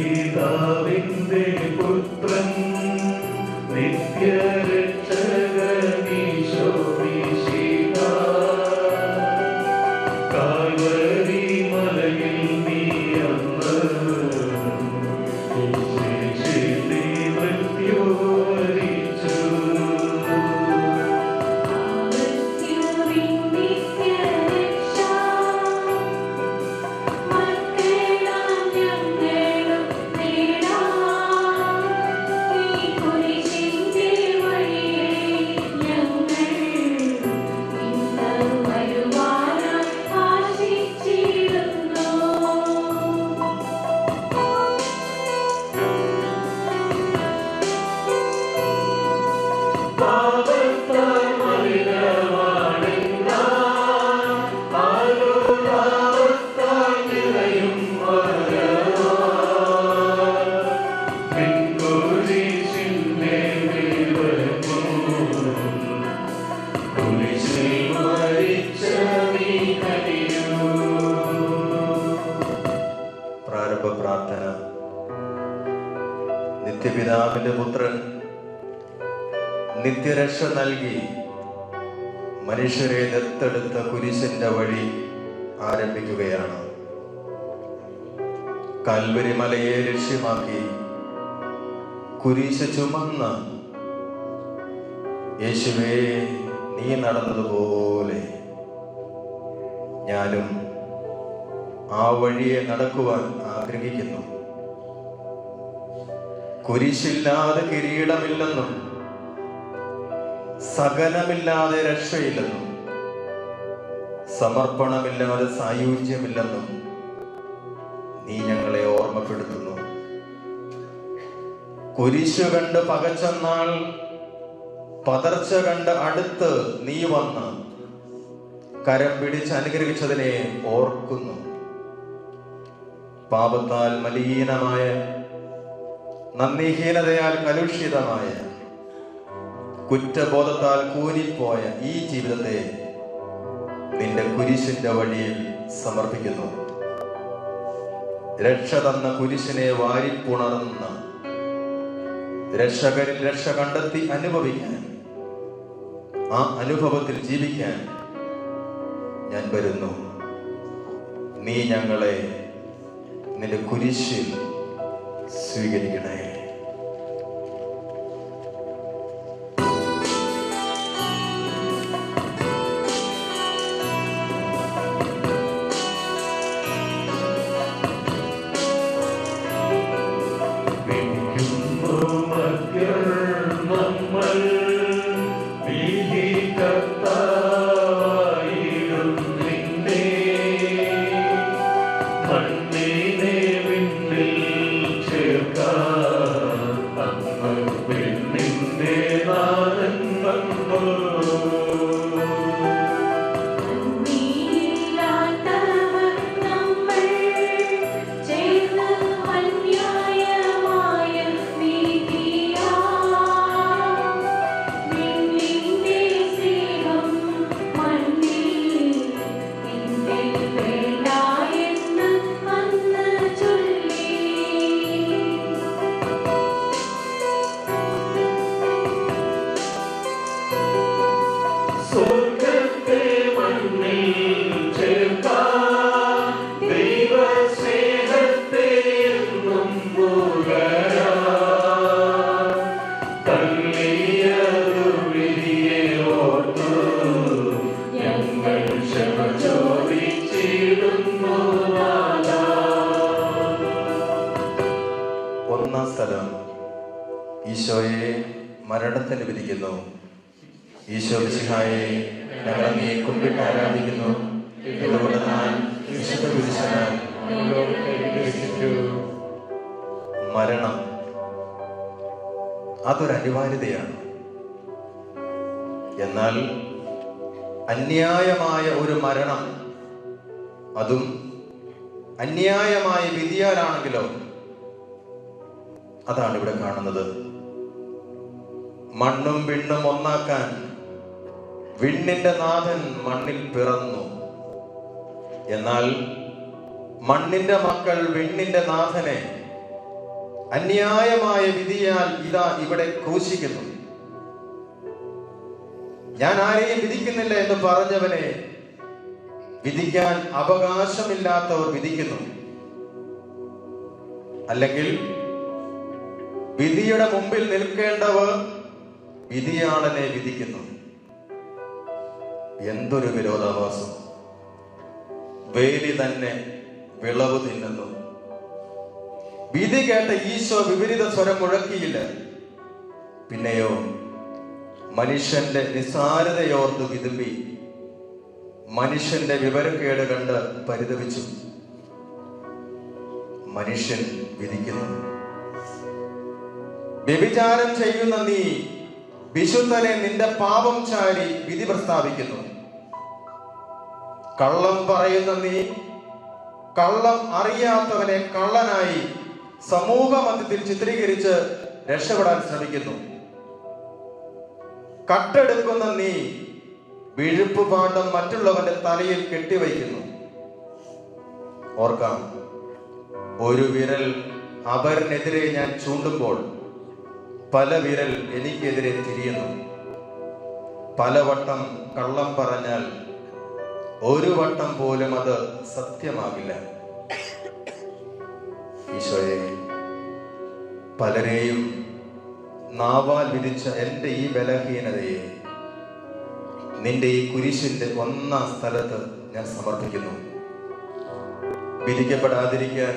പിതാവിന്റെ പുത്രൻ നിത്യരക്ഷകനീശോ മിശിഹ കാൽവരി മലയിൽ നീ അന്ന് കുരിശിൽ മൃത്യു വരിച്ചു. പ്രാരംഭ പ്രാർത്ഥന. നിത്യപിതാവിന്റെ പുത്രൻ നിത്യരക്ഷ നൽകി മനുഷ്യരെ ദത്തെടുത്ത കുരിശിന്റെ വഴി ആരംഭിക്കുകയാണ്. കാൽവരി മലയെ ലക്ഷ്യമാക്കി കുരിശ് ചുമന്ന് യേശുവേ നീ നടന്നതുപോലെ ഞാനും ആ വഴിയെ നടക്കുവാൻ ആഗ്രഹിക്കുന്നു. കുരിശില്ലാതെ കിരീടമില്ലെന്നും സകലമില്ലാതെ രക്ഷയില്ലെന്നും സമർപ്പണമില്ലാതെ സായുജ്യമില്ലെന്നും നീ ഞങ്ങളെ ഓർമ്മപ്പെടുത്തുന്നു. കുരിശു കണ്ട് പകച്ചെന്നാൾ പതർച്ച കണ്ട് അടുത്ത് നീ വന്ന് കരം പിടിച്ച് അനുഗ്രഹിച്ചതിനെ ഓർക്കുന്നു. പാപത്താൽ മലീനമായ, നന്ദിഹീനതയാൽ കലുഷിതമായ, കുറ്റബോധത്താൽ കൂനിപ്പോയ ഈ ജീവിതത്തെ നിന്റെ കുരിശിന്റെ വഴിയിൽ സമർപ്പിക്കുന്നു. രക്ഷ തന്ന കുരിശിനെ വാരിപ്പുണർന്ന രക്ഷകരിൽ രക്ഷ കണ്ടെത്തി അനുഭവിക്കാൻ, ആ അനുഭവത്തിൽ ജീവിക്കാൻ ഞാൻ വരുന്നു. നീ ഞങ്ങളെ നിന്റെ കുരിശിൽ സ്വീകരിക്കണേ. ഒന്നാം സ്ഥലം, ഈശോയെ മരണത്തിന് വിധിക്കുന്നു. ഈശോ മിശിഹായെ ഞങ്ങൾ അങ്ങയെ കുമ്പിട്ട് ആരാധിക്കുന്നു. ഇതുകൊണ്ട് ഞാൻ വിശുദ്ധ കുരിശിനാൽ മരണം അതൊരു അനിവാര്യതയാണ്. എന്നാൽ അന്യായമായ ഒരു മരണം, അതും അന്യായമായ വിധിയാലാണെങ്കിലോ, അതാണ് ഇവിടെ കാണുന്നത്. മണ്ണും വിണ്ണും ഒന്നാക്കാൻ വിണ്ണിന്റെ നാഥൻ മണ്ണിൽ പിറന്നു. എന്നാൽ മണ്ണിന്റെ മക്കൾ വിണ്ണിന്റെ നാഥനെ അന്യായമായ വിധിയാൽ ഇതാ ഇവിടെ ക്രൂശിക്കുന്നു. ഞാൻ ആരെയും വിധിക്കുന്നില്ല എന്ന് പറഞ്ഞവനെ വിധിക്കാൻ അവകാശമില്ലാത്തവർ വിധിക്കുന്നു. അല്ലെങ്കിൽ വിധിയുടെ മുമ്പിൽ നിൽക്കേണ്ടവർ വിധിയാളനെ വിധിക്കുന്നു. എന്തൊരു വിരോധാഭാസം! വേലി തന്നെ വിളവ് തിന്നുന്നു. വിധി കേട്ട ഈശോ വിപരീത സ്വരം മുഴക്കിയില്ല. പിന്നെയോ മനുഷ്യന്റെ നിസ്സാരതയോർത്ത് വിതുമ്പി, മനുഷ്യന്റെ വിവരക്കേട് കണ്ട് പരിതപിച്ചു. മനുഷ്യൻ വിധിക്കുന്നു. വ്യഭിചാരം ചെയ്യുന്ന നീ വിശുദ്ധനെ നിന്റെ പാപം ചാരി വിധി പ്രസ്താവിക്കുന്നു. കള്ളം പറയുന്ന നീ കള്ളം അറിയാത്തവനെ കള്ളനായി സമൂഹ മധ്യത്തിൽ ചിത്രീകരിച്ച് രക്ഷപ്പെടാൻ ശ്രമിക്കുന്നു. കട്ടെടുക്കുന്ന നീ വിഴുപ്പ് പാണ്ഡം മറ്റുള്ളവന്റെ തലയിൽ കെട്ടിവയ്ക്കുന്നു. ഓർക്കാം, ഒരു വിരൽ അവരിനെതിരെ ഞാൻ ചൂണ്ടുമ്പോൾ പല വിരൽ എനിക്കെതിരെ തിരിയുന്നു. പലവട്ടം കള്ളം പറഞ്ഞാൽ ഒരു വട്ടം പോലും അത് സത്യമാകില്ല. ഈശോയെ, പലരെയും നാവാൽ വിധിച്ച എൻ്റെ ഈ ബലഹീനതയെ നിന്റെ ഈ കുരിശിന്റെ ഒന്നാം സ്ഥലത്ത് ഞാൻ സമർപ്പിക്കുന്നു. വിധിക്കപ്പെടാതിരിക്കാൻ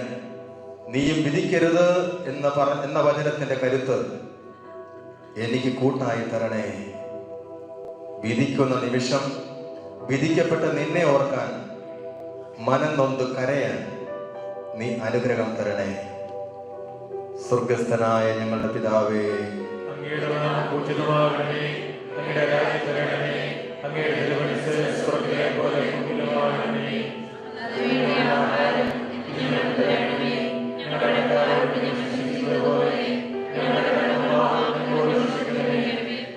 നീയും വിധിക്കരുത് എന്ന വചനത്തിന്റെ കരുത്ത് എനിക്ക് കൂട്ടായി തരണേ. വിധിക്കുന്ന നിമിഷം വിധിക്കപ്പെട്ട നിന്നെ ഓർക്കാൻ, മനം നൊന്ത് കരയാൻ നീ അനുഗ്രഹം തരണേ. സ്വർഗസ്ഥനായ ഞങ്ങളുടെ പിതാവേ, അങ്ങയുടെ നാമം പൂജിതമാകണമേ. അങ്ങയുടെ രാജ്യം വരണമേ. അങ്ങയുടെ തിരുമനസ്സ് സ്വർഗ്ഗത്തിലെ പോലെ ഭൂമിയിലുമാകണമേ. ഞങ്ങളുടെ ആഹാരം ഞങ്ങൾക്ക് തരണമേ. ഞങ്ങളുടെ കടക്കാരോട് ഞങ്ങൾ ക്ഷമിച്ചതുപോലെ ഞങ്ങളുടെ കടങ്ങളോട് ഞങ്ങളോട് ക്ഷമിക്കണമേ.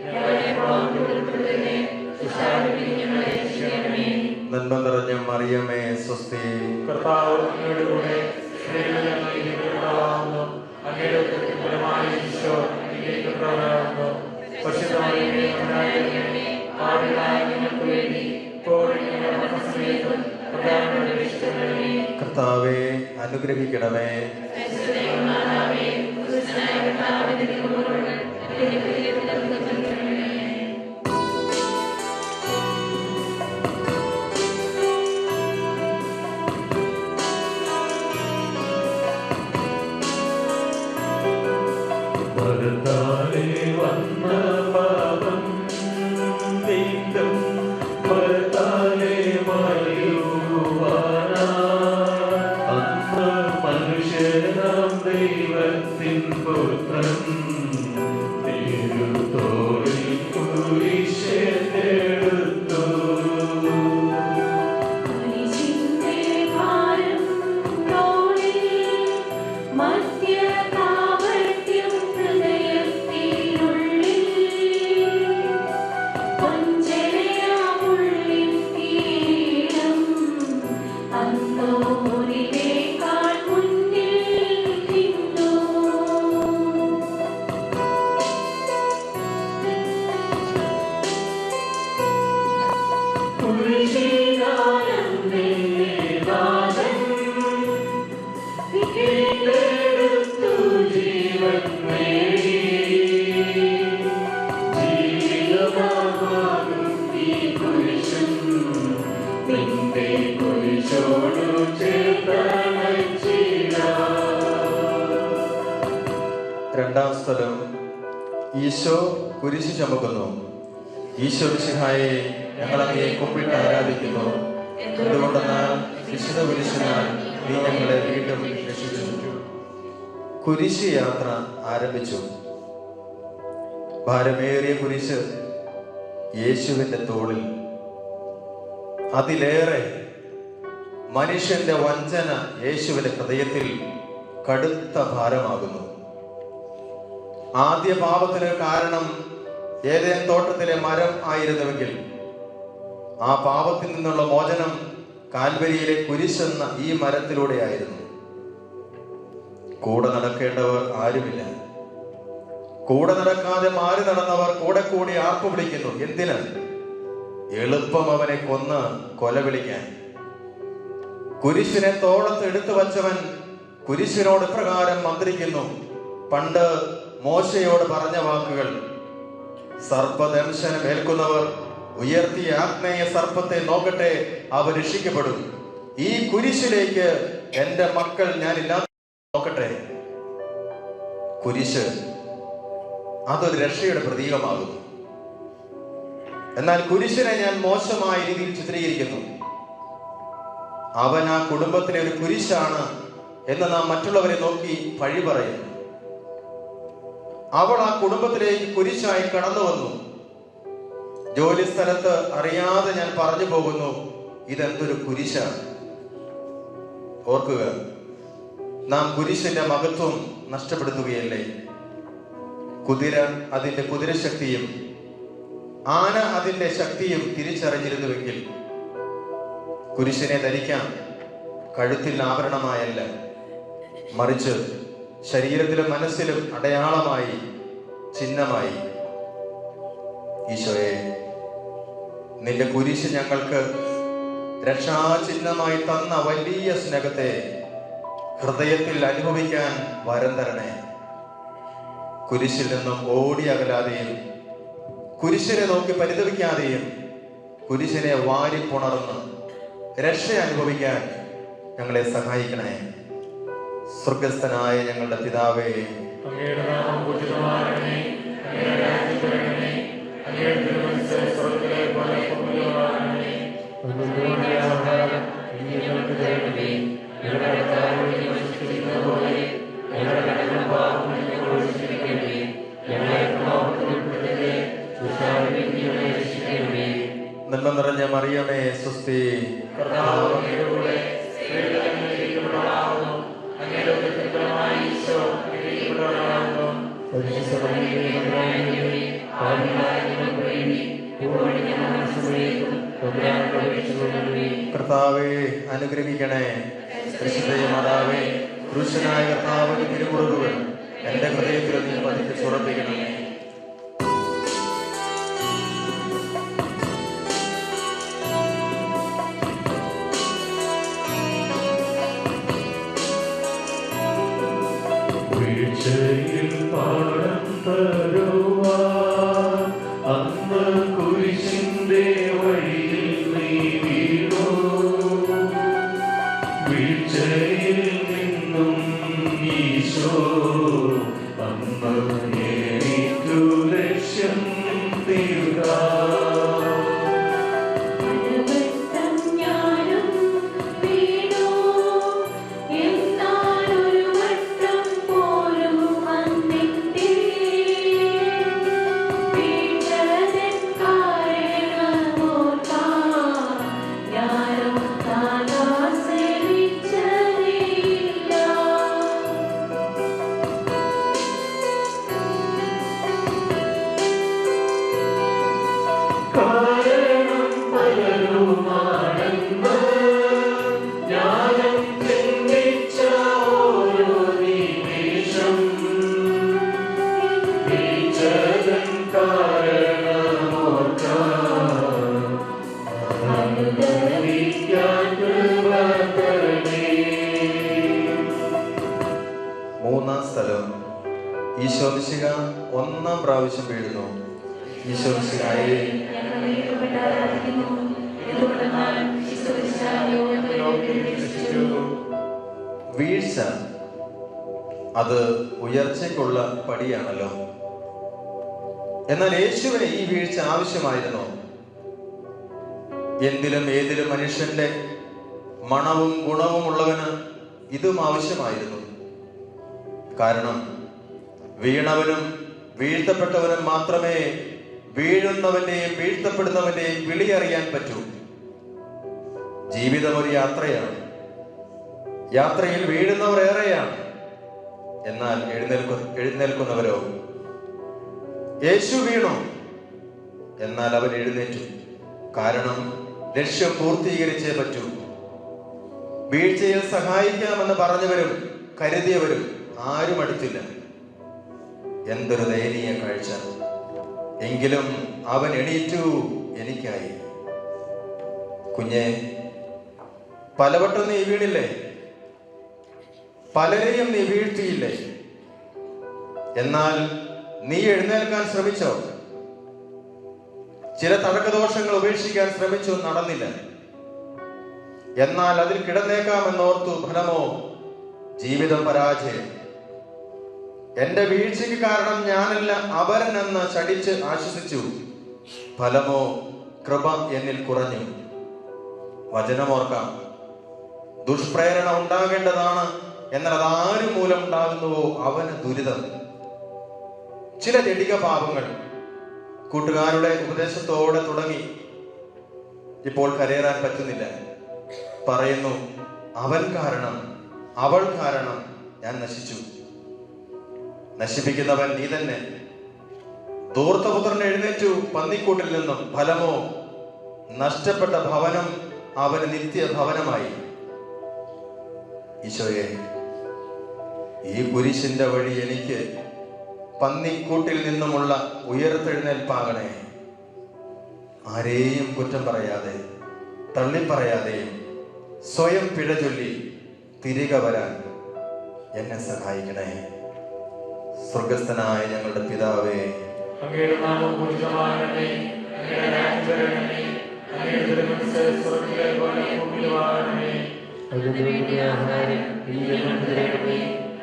ഞങ്ങളെ പാപത്തിൽ ഉൾപ്പെടുത്തരുതേ. ദുഷ്ടാരൂപിയിൽ ഞങ്ങളെ രക്ഷിക്കണമേ. നന്മ നിറഞ്ഞ മറിയമേ, സ്വസ്തി. കർത്താവ് അങ്ങയുടെ കൂടെ സ്ത്രീകളിൽ അങ്ങ് അനുഗ്രഹിക്കപ്പെട്ടവളാകുന്നു. അങ്ങയുടെ ഉദരത്തിൻ ഫലമായ ഈശോ അനുഗ്രഹിക്കപ്പെട്ടവനാകുന്നു. പരിശുദ്ധ മറിയമേ, തമ്പുരാന്റെ പാപികളായ ഞങ്ങൾക്ക് വേണ്ടി ഇപ്പോഴും ഞങ്ങളുടെ മരണസമയത്തും കർത്താവിനോട് അപേക്ഷിക്കണമേ. കർത്താവെ, അനുഗ്രഹിക്കണമേ. മരത്താലെ വന്ന പാപം വീണ്ടും മരത്താലെ മറിയുവാനാ അന്ന് മനുഷ്യനാം ദൈവത്തിൻ പുത്രൻ തിരുത്തോളിൽ കുരിശെടുത്തു. രണ്ടാം സ്ഥലം, ഈശോ കുരിശ് ചുമക്കുന്നു. ഈശോ മിശിഹായെ, ഞങ്ങൾ അങ്ങയെ കുമ്പിട്ട് ആരാധിക്കുന്നു. എന്തുകൊണ്ടെന്നാൽ വിശുദ്ധ കുരിശിനാൽ നീ ഞങ്ങളെ വീണ്ടും രക്ഷിച്ചു. കുരിശ് യാത്ര ആരംഭിച്ചു. ഭാരമേറിയ കുരിശ് യേശുവിന്റെ തോളിൽ. അതിലേറെ മനുഷ്യന്റെ വഞ്ചന യേശുവിന്റെ ഹൃദയത്തിൽ കടുത്ത ഭാരമാകുന്നു. ആദ്യ പാപത്തിന് കാരണം ഏദേൻ തോട്ടത്തിലെ മരം ആയിരുന്നുവെങ്കിൽ ആ പാപത്തിൽ നിന്നുള്ള മോചനം കാൽവരിയിലെ കുരിശെന്ന ഈ മരത്തിലൂടെയായിരുന്നു. കൂടെ നടക്കേണ്ടവർ ആരുമില്ല. കൂടെ നടക്കാതെ മാറി നടന്നവർ കൂടെ കൂടി ആർപ്പ് വിളിക്കുന്നു. എന്തിന്? എളുപ്പം അവനെ കൊന്ന് കൊല വിളിക്കാൻ. കുരിശിനെ തോളത്ത് എടുത്തു വച്ചവൻ കുരിശിനോട് പ്രകാരം മന്ത്രിക്കുന്നു. പണ്ട് മോശയോട് പറഞ്ഞ വാക്കുകൾ: സർപ്പദംശനം ഏൽക്കുന്നവർ ഉയർത്തിയ ആഗ്നേയ സർപ്പത്തെ നോക്കട്ടെ, അവ രക്ഷിക്കപ്പെടും. ഈ കുരിശിലേക്ക് എന്റെ മക്കൾ ഞാനില്ലാതെ നോക്കട്ടെ. കുരിശ് അതൊരു രക്ഷയുടെ പ്രതീകമാകുന്നു. എന്നാൽ കുരിശിനെ ഞാൻ മോശമായ രീതിയിൽ ചിത്രീകരിക്കുന്നു. അവൻ ആ കുടുംബത്തിലെ ഒരു കുരിശാണ് എന്ന് നാം മറ്റുള്ളവരെ നോക്കി പഴി പറയുന്നു. അവൾ ആ കുടുംബത്തിലേക്ക് കുരിശായി കടന്നു വന്നു. ജോലി സ്ഥലത്ത് അറിയാതെ ഞാൻ പറഞ്ഞു പോകുന്നു, ഇതെന്തൊരു കുരിശാണ്. ഓർക്കുക, നാം കുരിശിന്റെ മഹത്വം നഷ്ടപ്പെടുത്തുകയല്ലേ. കുതിര അതിന്റെ കുതിരശക്തിയും ആന അതിന്റെ ശക്തിയും തിരിച്ചറിഞ്ഞിരുന്നുവെങ്കിൽ കുരിശിനെ ധരിക്കാം, കഴുത്തിൽ ആഭരണമായല്ല, മറിച്ച് ശരീരത്തിലും മനസ്സിലും അടയാളമായി, ചിഹ്നമായി. ഈശോയെ, നിന്റെ കുരിശ് ഞങ്ങൾക്ക് രക്ഷാചിഹ്നമായി തന്ന വലിയ സ്നേഹത്തെ ഹൃദയത്തിൽ അനുഭവിക്കാൻ വരം തരണേ. കുരിശിൽ നിന്നും ഓടി അകലാതെയും കുരിശിനെ നോക്കി പരിതപിക്കാതെയും കുരിശിനെ വാരിപ്പുണർന്ന് രക്ഷ അനുഭവിക്കാൻ ഞങ്ങളെ സഹായിക്കണേ. സ്വർഗസ്ഥനായ ഞങ്ങളുടെ പിതാവേ, അങ്ങയുടെ നാമം പൂജിതമാകണമേ. അങ്ങയുടെ രാജ്യം വരണമേ. അങ്ങയുടെ തിരുമനസ്സ് സ്വർഗ്ഗത്തിലെ പോലെ ഭൂമിയിലുമാകണമേ. അന്നത്തെ ആഹാരം ഇന്ന് ഞങ്ങൾക്ക് തരണമേ. ഞങ്ങളുടെ കടക്കാരോട് ഞങ്ങൾ ക്ഷമിക്കുന്നത് പോലെ ഞങ്ങളുടെ കടങ്ങളും പാപങ്ങളും ഞങ്ങളോട് ക്ഷമിക്കണമേ. ഞങ്ങളെ പ്രലോഭനത്തിൽ ഉൾപ്പെടുത്തരുതേ, ദുഷ്ടാരൂപിയിൽ നിന്ന് ഞങ്ങളെ രക്ഷിക്കണമേ. നന്മ നിറഞ്ഞ മറിയമേ, സ്വസ്തി. കർത്താവ് അങ്ങയുടെ കൂടെ സ്ത്രീകളിൽ അങ്ങ് അനുഗ്രഹിക്കപ്പെട്ടവളാകുന്നു. അങ്ങയുടെ ഉദരത്തിൻ ഫലമായി ഈശോ അനുഗ്രഹിക്കപ്പെട്ടവനാകുന്നു. പരിശുദ്ധ കന്യകേ, പാപികളായ ഞങ്ങൾക്ക് വേണ്ടി ഇപ്പോഴും ഞങ്ങളുടെ മരണസമയത്തും തമ്പുരാനോട് അപേക്ഷിച്ചുകൊള്ളണമേ. കർത്താവെ അനുഗ്രഹിക്കണേ. പരിശുദ്ധ മാതാവേ, ക്രൂശനായ കർത്താവിന്റെ തിരുമുറിവുകൾ എന്റെ ഹൃദയത്തിൽ നീ പതിപ്പിച്ച് ഉറപ്പിക്കണമേ. വീഴ്ചയിൽ പാഠം തരുവാൻ അന്ന് കുരിശിന്റെ വഴിയിൽ നീ വീണു. വീഴ്ചയിൽ നിന്നും ഈശോ അന്ന് എനിക്കു ലക്ഷ്യം തീർക്കാം. മൂന്നാം സ്ഥലം, ഈശോമിശിഹ ഒന്നാം പ്രാവശ്യം വീഴുന്നു. ഈശോമിശിഹായെ, വീഴ്ച അത് ഉയർച്ചയ്ക്കുള്ള പടിയാണല്ലോ. എന്നാൽ യേശുവിന് ഈ വീഴ്ച ആവശ്യമായിരുന്നു. എന്തിലും ഏതിലും മനുഷ്യന്റെ മണവും ഗുണവും ഉള്ളവന് ഇതും ആവശ്യമായിരുന്നു. കാരണം വീണവനും വീഴ്ത്തപ്പെട്ടവനും മാത്രമേ വീഴുന്നവന്റെയും വീഴ്ത്തപ്പെടുന്നവന്റെയും വിളി അറിയാൻ പറ്റൂ. ജീവിതം ഒരു യാത്രയാണ്. യാത്രയിൽ വീഴുന്നവർ ഏറെയാണ്, എന്നാൽ എഴുന്നേൽക്കുന്നവരോ? യേശു വീണു, എന്നാൽ അവൻ എഴുന്നേറ്റു. കാരണം ലക്ഷ്യം പൂർത്തീകരിച്ചേ പറ്റൂ. വീഴ്ചയിൽ സഹായിക്കാമെന്ന് പറഞ്ഞവരും കരുതിയവരും ആരും അടുത്തില്ല. എന്തൊരു ദയനീയ കാഴ്ച! എങ്കിലും അവൻ എണീറ്റു എനിക്കായി. കുഞ്ഞെ, പലവട്ടം നീ വീണില്ലേ? പലരെയും നീ വീഴ്ത്തിയില്ലേ? എന്നാൽ നീ എഴുന്നേൽക്കാൻ ശ്രമിച്ചോ? ചില തഴക്കദോഷങ്ങൾ ഉപേക്ഷിക്കാൻ ശ്രമിച്ചു, നടന്നില്ല. എന്നാൽ അതിൽ കിടന്നേക്കാമെന്നോർത്തു, ഫലമോ ജീവിതം പരാജയം. എന്റെ വീഴ്ചയ്ക്ക് കാരണം ഞാനല്ല, അവരെന്ന് ശഠിച്ച് ആശ്വസിച്ചു. ഫലമോ കൃപ എന്നിൽ കുറഞ്ഞു. വചനമോർക്കാം. ദുഷ്പ്രേരണ ഉണ്ടാകേണ്ടതാണ്, എന്നാൽ അതാരു മൂലം ഉണ്ടാകുന്നുവോ അവന് ദുരിതം. ചില ജഡിക പാപങ്ങൾ കൂട്ടുകാരുടെ ഉപദേശത്തോടെ തുടങ്ങി, ഇപ്പോൾ കരയേറാൻ പറ്റുന്നില്ല. പറയുന്നു, അവൻ കാരണം, അവൾ കാരണം ഞാൻ നശിച്ചു. നശിപ്പിക്കുന്നവൻ നീ തന്നെ. ധൂർത്തപുത്രൻ എഴുന്നേറ്റു പന്നിക്കൂട്ടിൽ നിന്നും. ഫലമോ നഷ്ടപ്പെട്ട ഭവനം അവന് നിത്യഭവനമായി. ഈശോയെ, ഈ കുരിശിന്റെ വഴി എനിക്ക് പന്നിക്കൂട്ടിൽ നിന്നുമുള്ള ഉയർത്തെഴുന്നേൽപ്പാകണേ. ആരെയും കുറ്റം പറയാതെ, തള്ളിപ്പറയാതെയും സ്വയം പിഴ ചൊല്ലി തിരികെ വരാൻ എന്നെ സഹായിക്കണേ. സ്വർഗസ്ഥനായ ഞങ്ങളുടെ പിതാവേ, അങ്ങയുടെ നാമം പൂജിതമാകണമേ. അങ്ങയുടെ രാജ്യം വരണമേ. അങ്ങയുടെ തിരുമനസ്സ് സ്വർഗ്ഗത്തിലെ പോലെ ഭൂമിയിലുമാകണമേ. അതിനുവേണ്ടി ആഹാരം ഇനി ഞങ്ങൾക്ക് തരണമേ.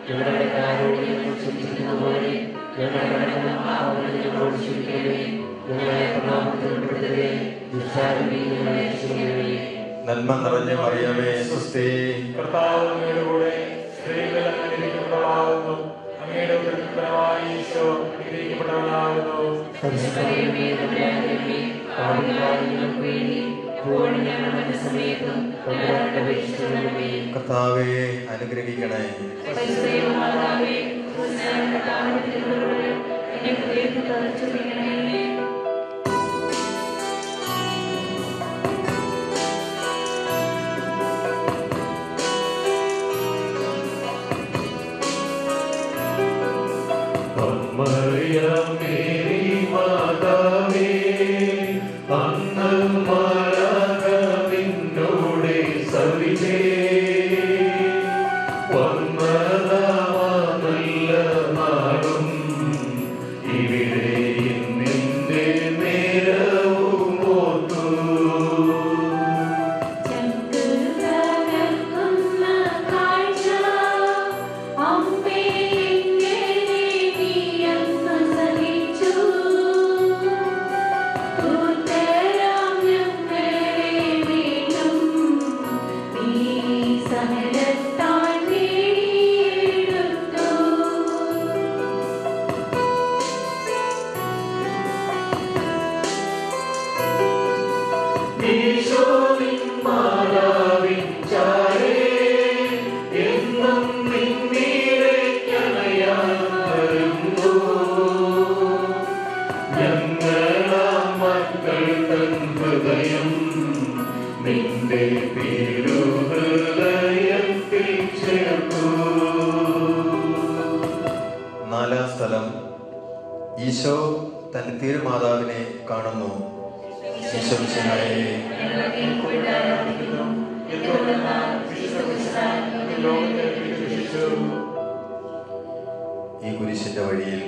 ഞങ്ങളുടെ കാരോട് ഞങ്ങൾ ക്ഷമിച്ചിരിക്കുന്ന പോലെ ഞങ്ങളുടെ കടങ്ങളും പാപങ്ങളും ഞങ്ങളോട് ക്ഷമിക്കണമേ. ഞങ്ങളെ പ്രലോഭനത്തിൽ ഉൾപ്പെടുത്തരുതേ. ദുഷ്ടാരൂപിയിൽ നിന്ന് ഞങ്ങളെ രക്ഷിക്കണമേ. നന്മ നിറഞ്ഞ മറിയമേ, സ്വസ്തി. കർത്താവ് അങ്ങയുടെ കൂടെ സ്ത്രീകൾ അനുഗ്രഹിക്കപ്പെട്ടവളാകുന്നു. അങ്ങയുടെ ഉദരത്തിൻ ഫലമായി ഈശോ അനുഗ്രഹിക്കപ്പെട്ടവനാകുന്നു. പരിശുദ്ധമറിയമേ, തമ്പുരാന്റമ്മേ, പാപികളായ ഞങ്ങൾക്ക് വേണ്ടി ഇപ്പോഴും ഞങ്ങളുടെ മരണസമയത്തും തമ്പുരാനോട് അപേക്ഷിച്ചുകൊള്ളണമേ. കർത്താവേ, അനുഗ്രഹിക്കണേ. പരിശുദ്ധമാതാവേ, കർത്താവിന്റെ തിരുമുറിവുകൾ എന്നെ ഹൃദയത്തിൽ തറച്ചുപിടിക്കണമേ. നാലാം സ്ഥലം. ഈശോ തന്റെ തിരുമാതാവിനെ കാണുന്നു. ഈശോ മിശിഹായെ, ഈ കുരിശിന്റെ വഴിയിൽ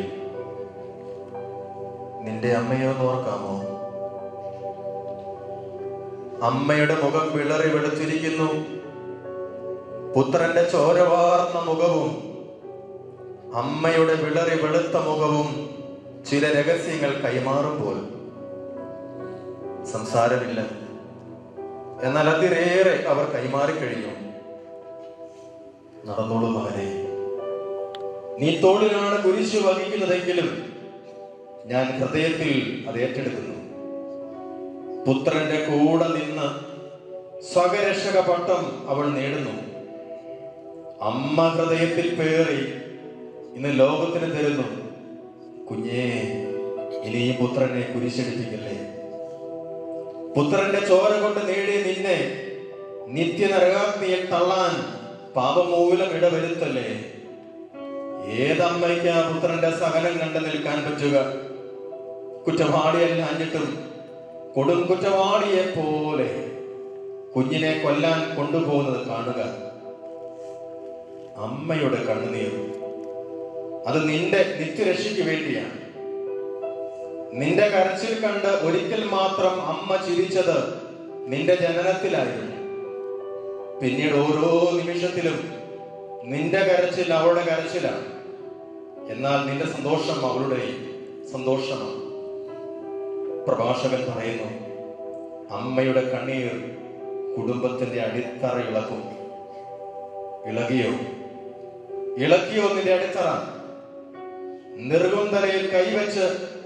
നിന്റെ അമ്മയോ ഓർക്കാമോ? അമ്മയുടെ മുഖം വിളറി വെളുത്തിരിക്കുന്നു. പുത്രന്റെ ചോരവാർന്ന മുഖവും അമ്മയുടെ വിളറി വെളുത്ത മുഖവും ചില രഹസ്യങ്ങൾ കൈമാറുമ്പോൾ സംസാരമില്ല, എന്നാൽ അതിലേറെ അവർ കൈമാറിക്കഴിഞ്ഞു. നടന്നോളൂ മകനെ, നീ തോളിലാണ് കുരിശു വഹിക്കുന്നതെങ്കിലും ഞാൻ ഹൃദയത്തിൽ അത് ഏറ്റെടുക്കുന്നു. പുത്രന്റെ കൂടെ നിന്ന് സ്വകരക്ഷക പട്ടം അവൾ നേടുന്നു. അമ്മ ഹൃദയത്തിൽ പേറി ഇന്ന് ലോകത്തിന് തരുന്നു. കുഞ്ഞേ, ഇനി ഈ പുത്രനെ കുരിശടിപ്പിക്കല്ലേ. പുത്രന്റെ ചോര കൊണ്ട് നേടിയ നിന്നെ നിത്യനരകാഗ്നിയിൽ തള്ളാൻ പാപമൂലം ഇടവരുത്തല്ലേ. ഏതമ്മയ്ക്ക് ആ പുത്രന്റെ സകലം കണ്ടു നിൽക്കാൻ പറ്റുക? കുറ്റവാളിയല്ലാഞ്ഞിട്ടും കൊടും കുറ്റവാളിയെ പോലെ കുഞ്ഞിനെ കൊല്ലാൻ കൊണ്ടുപോകുന്നത് കാണുക. അമ്മയുടെ കണ്ണുനീർ അത് നിന്റെ നിത്യരക്ഷയ്ക്ക് വേണ്ടിയാണ്. നിന്റെ കരച്ചിൽ കണ്ട് ഒരിക്കൽ മാത്രം അമ്മ ചിരിച്ചത് നിന്റെ ജനനത്തിലായിരുന്നു. പിന്നീട് ഓരോ നിമിഷത്തിലും നിന്റെ കരച്ചിൽ അവളുടെ കരച്ചിലാണ്. എന്നാൽ നിന്റെ സന്തോഷം അവളുടെ സന്തോഷമാണ്. പ്രഭാഷകൻ പറയുന്നു, അമ്മയുടെ കണ്ണീർ കുടുംബത്തിന്റെ അടിത്തറ ഇളക്കും. ഇളകിയോ നിന്റെ അടിത്തറ? നിർഗുന്തലയിൽ കൈവച്ച്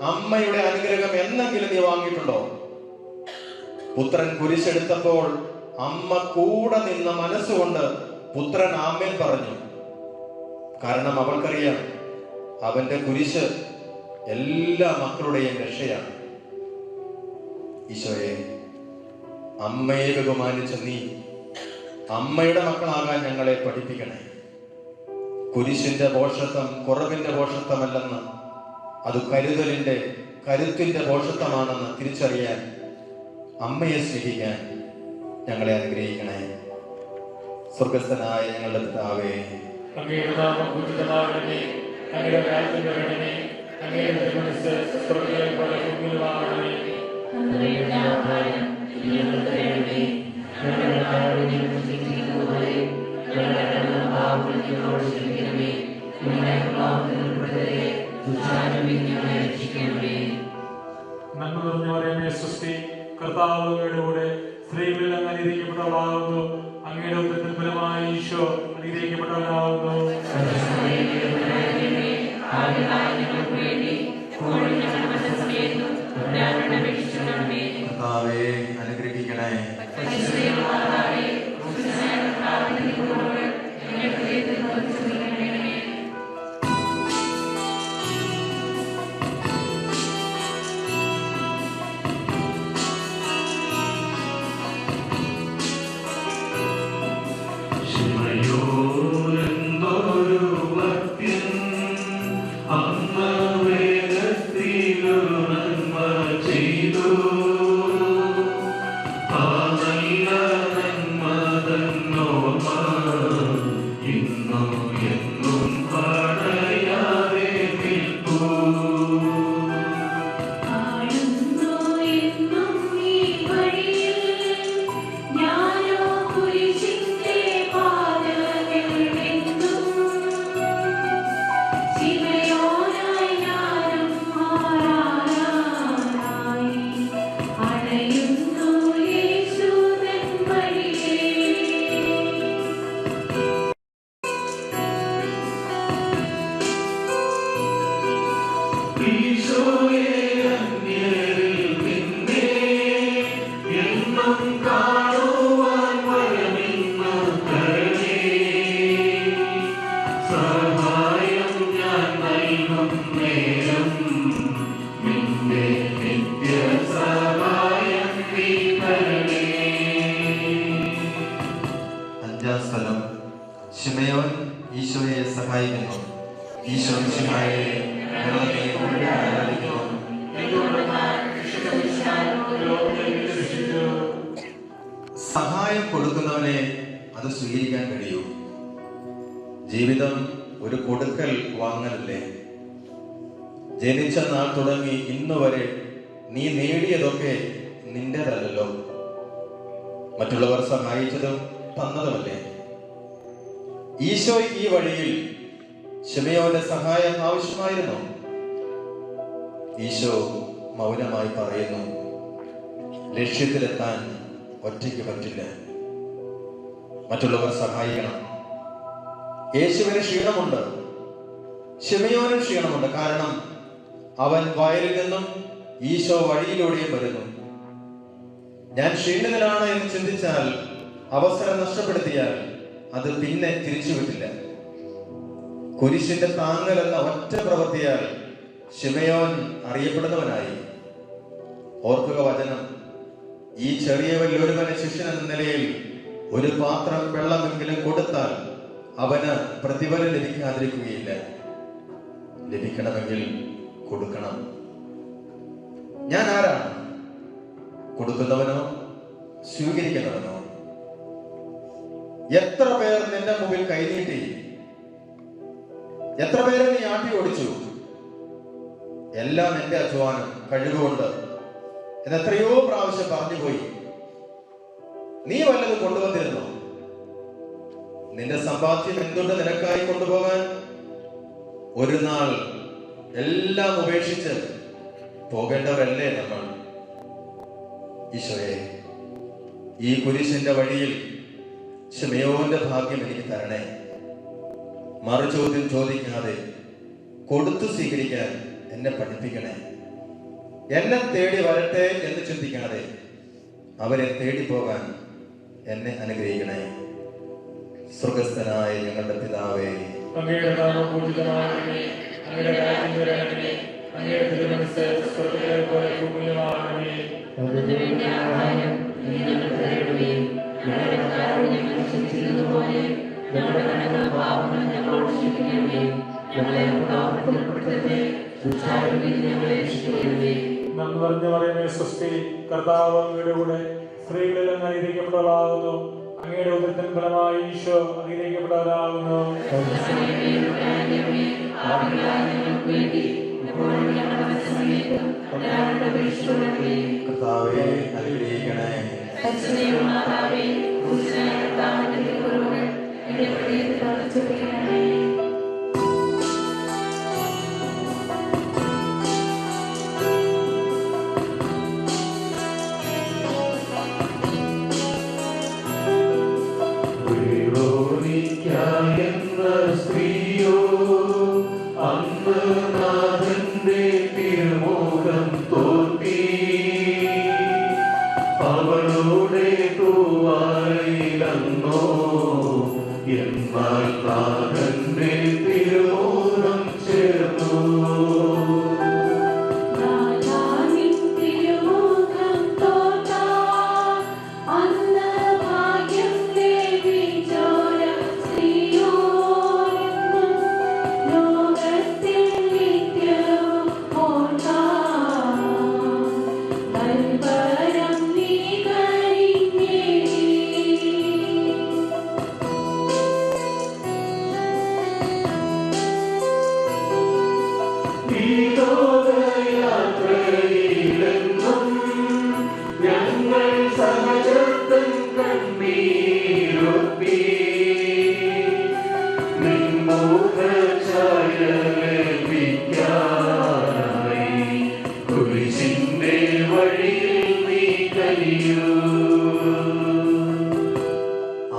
അമ്മയുടെ അനുഗ്രഹം എന്നെങ്കിലും നീ വാങ്ങിയിട്ടുണ്ടോ? പുത്രൻ കുരിശെടുത്തപ്പോൾ അമ്മ കൂടെ നിന്ന മനസ്സുകൊണ്ട് പുത്രൻ ആമേൻ പറഞ്ഞു. കാരണം അവൾക്കറിയാം അവന്റെ കുരിശ് എല്ലാ മക്കളുടെയും രക്ഷയാണ്. ഈശോയെ, അമ്മയെ ബഹുമാനിച്ച നീ അമ്മയുടെ മക്കളാകാൻ ഞങ്ങളെ പഠിപ്പിക്കണേ. കുരിശിന്റെ ഭോഷത്വം കുറവിന്റെ ഭോഷത്വമല്ലെന്ന്, അത് കരുത്തിന്റെ ഭോഷത്വമാണെന്ന് തിരിച്ചറിയാൻ, അമ്മയെ സ്നേഹിക്കാൻ ഞങ്ങളെ അനുഗ്രഹിക്കണേ. സ്വർഗസ്ഥനായ ഞങ്ങളുടെ പിതാവേ, അങ്ങയുടെ നാമം പൂജിതമാകണമേ. അങ്ങയുടെ രാജ്യം വരണമേ. അങ്ങയുടെ തിരുമനസ്സ് സ്വർഗ്ഗത്തിലെ പോലെ ഭൂമിയിലുമാകണമേ. അങ്ങയുടെ ആഹാരം ഞങ്ങൾക്ക് തരണമേ. ഞങ്ങളുടെ കാരുണ്യം പോലെ ഞങ്ങളുടെ കടങ്ങളും പാപങ്ങളും ഞങ്ങളോട് ക്ഷമിക്കണമേ. ഞങ്ങളെ പാപത്തിൽ ഉൾപ്പെടുത്തരുതേ. ദുഷ്ടാരൂപിയിൽ ഞങ്ങളെ രക്ഷിക്കണമേ. നന്മ നിറഞ്ഞവരേ സ്വസ്തി, കർത്താവ് അങ്ങയുടെ കൂടെ സ്ത്രീകളിൽ അങ്ങ് അനുഗ്രഹിക്കപ്പെട്ടവളാകുന്നു. അങ്ങയുടെ ഉദരത്തിൻ ഫലമായി ഈശോ അനുഗ്രഹിക്കപ്പെട്ടവനാകുന്നു. കർത്താവേ അനുഗ്രഹിക്കണേ. ശിമയോൻ ഈശോയെ സഹായിക്കുന്നു. ഈശോ മിശിഹായെ സഹായം കൊടുക്കുന്നവനെ അത് സ്വീകരിക്കാൻ കഴിയൂ. ജീവിതം ഒരു കൊടുക്കൽ വാങ്ങലല്ലേ. ജനിച്ച നാൾ തുടങ്ങി ഇന്നുവരെ നീ നേടിയതൊക്കെ നിന്റേതല്ലോ. മറ്റുള്ളവർ സഹായിച്ചതും തന്നതുമല്ലേ. ഈശോയ്ക്ക് ഈ വഴിയിൽ ശിമയോന്റെ സഹായം ആവശ്യമായിരുന്നു. ഈശോ മൗനമായി പറയുന്നു, ലക്ഷ്യത്തിലെത്താൻ ഒറ്റയ്ക്ക് പറ്റില്ല, മറ്റുള്ളവർ സഹായിക്കണം. യേശുവിന് ക്ഷീണമുണ്ട്, ശിമയോന് ക്ഷീണമുണ്ട്. കാരണം അവൻ വയലിൽ നിന്നും ഈശോ വഴിയിലൂടെയും വരുന്നു. ഞാൻ ക്ഷീണിതനാണ് എന്ന് ചിന്തിച്ചാൽ, അവസരം നഷ്ടപ്പെടുത്തിയാൽ അത് പിന്നെ തിരിച്ചുവിട്ടില്ല. കുരിശിന്റെ താങ്ങൽ എന്ന ഒറ്റ പ്രവൃത്തിയാൽ ശിമയോൻ അറിയപ്പെടുന്നവനായി. ഓർക്കുക വചനം, ഈ ചെറിയവരിൽ ഒരുവന് ശിഷ്യൻ എന്ന നിലയിൽ ഒരു പാത്രം വെള്ളമെങ്കിലും കൊടുത്താൽ അവന് പ്രതിഫലം ലഭിക്കാതിരിക്കുകയില്ല. ലഭിക്കണമെങ്കിൽ കൊടുക്കണം. ഞാൻ ആരാണ്? കൊടുക്കുന്നവനോ സ്വീകരിക്കുന്നവനോ? എത്ര പേർ നിന്റെ മുമ്പിൽ കൈനീട്ടി? എത്ര പേരെ നീ ആട്ടി ഓടിച്ചു? എല്ലാം എന്റെ അധ്വാനം, കഴിവുകൊണ്ട് എന്ന് എത്രയോ പ്രാവശ്യം പറഞ്ഞുപോയി. നീ വല്ലതും കൊണ്ടുവന്നിരുന്നോ? നിന്റെ സമ്പാദ്യം എന്തുണ്ട് നിനക്കായി കൊണ്ടുപോകാൻ? ഒരു നാൾ എല്ലാം ഉപേക്ഷിച്ച് പോകേണ്ടവരല്ലേ നമ്മൾ? ഈശോയെ, ഈ കുരിശിന്റെ വഴിയിൽ ശിമയോന്റെ ഭാഗ്യം എനിക്ക് തരണേ. മറുചോദ്യം ചോദിക്കാതെ കൊടുത്തു സ്വീകരിക്കാൻ എന്നെ പഠിപ്പിക്കണേ. എന്നെ തേടി വരട്ടെ എന്ന് ചിന്തിക്കാതെ അവരെ തേടി പോകാൻ എന്നെ അനുഗ്രഹിക്കണേ. സ്വർഗസ്ഥനായ ഞങ്ങളുടെ പിതാവേ, അങ്ങയുടെ നാമം പൂജിതമാകണമേ. അങ്ങയുടെ രാജ്യം വരണമേ. അങ്ങയുടെ തിരുമനസ്സ് സ്വർഗ്ഗത്തിലെ പോലെ ഭൂമിയിലുമാകണമേ. അതിനു വേണ്ട ആഹാരം ഇന്ന് ഞങ്ങൾക്ക് തരണമേ. ഞങ്ങളുടെ കടക്കാരോട് ഞങ്ങൾ ക്ഷമിച്ചിരുന്നത് പോലെ ഞങ്ങളുടെ കടങ്ങളും പാപങ്ങളും ഞങ്ങളോട് ക്ഷമിക്കണമേ. ഞങ്ങളെ പ്രലോഭനത്തിൽ ഉൾപ്പെടുത്തരുതേ. ദുഷ്ടാരൂപിയിൽ ഞങ്ങളെ രക്ഷിക്കണമേ. നന്മ നിറഞ്ഞ മറിയമേ, സ്വസ്തി. കർത്താവ് അങ്ങയുടെ കൂടെ സ്ത്രീകളിൽ അങ്ങ് അനുഗ്രഹിക്കപ്പെട്ടവളാകുന്നു. അങ്ങയുടെ ഉദരത്തിൻ ഫലമായി ഈശോ അനുഗ്രഹിക്കപ്പെട്ടവരാകുന്നു. കർത്താവേ അനുഗ്രഹിക്കണേ. സ്ത്രീയോ അന്ന് നാഥന്റെ തിരുമുഖം തോൽപ്പി അവളുടെ തൂവാലയിലന്നോ എന്നാൽ നാഥന്റെ തിരുമുഖം ചേർന്നു.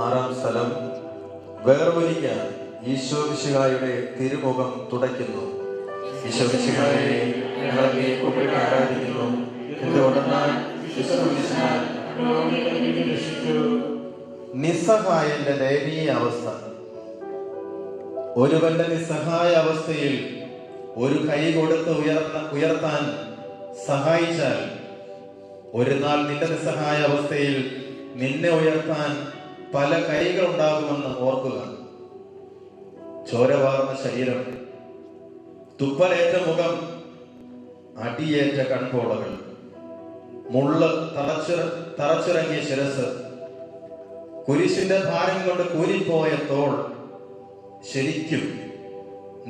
ആറാം സ്ഥലം, വേർതിരിക്കാൻ ഈശോ മിശിഹായുടെ തിരുമുഖം തുടയ്ക്കുന്നു. ഈശോ മിശിഹായെ ഞങ്ങൾ അങ്ങയെ കുമ്പിട്ട് ആരാധിക്കുന്നു. എന്തുകൊണ്ടെന്നാൽ നിസ്സഹായന്റെ ദയനീയ അവസ്ഥ. ഒരുവന്റെ നിസ്സഹായ അവസ്ഥയിൽ ഒരു കൈ കൊടുത്ത് ഉയർത്താൻ സഹായിച്ചാൽ ഒരു നാൾ നിന്റെ നിസ്സഹായ അവസ്ഥയിൽ നിന്നെ ഉയർത്താൻ പല കൈകൾ ഉണ്ടാകുമെന്ന് ഓർക്കുക. ചോരവാർന്ന ശരീരം, തുപ്പലേറ്റ മുഖം, അടിയേറ്റ കൺപോളകൾ, മുള്ള് തറച്ചിറങ്ങിയ ശിരസ്, കുരിശിന്റെ ഭാരം കൊണ്ട് കൂരിപ്പോയ തോൾ, ശരിക്കും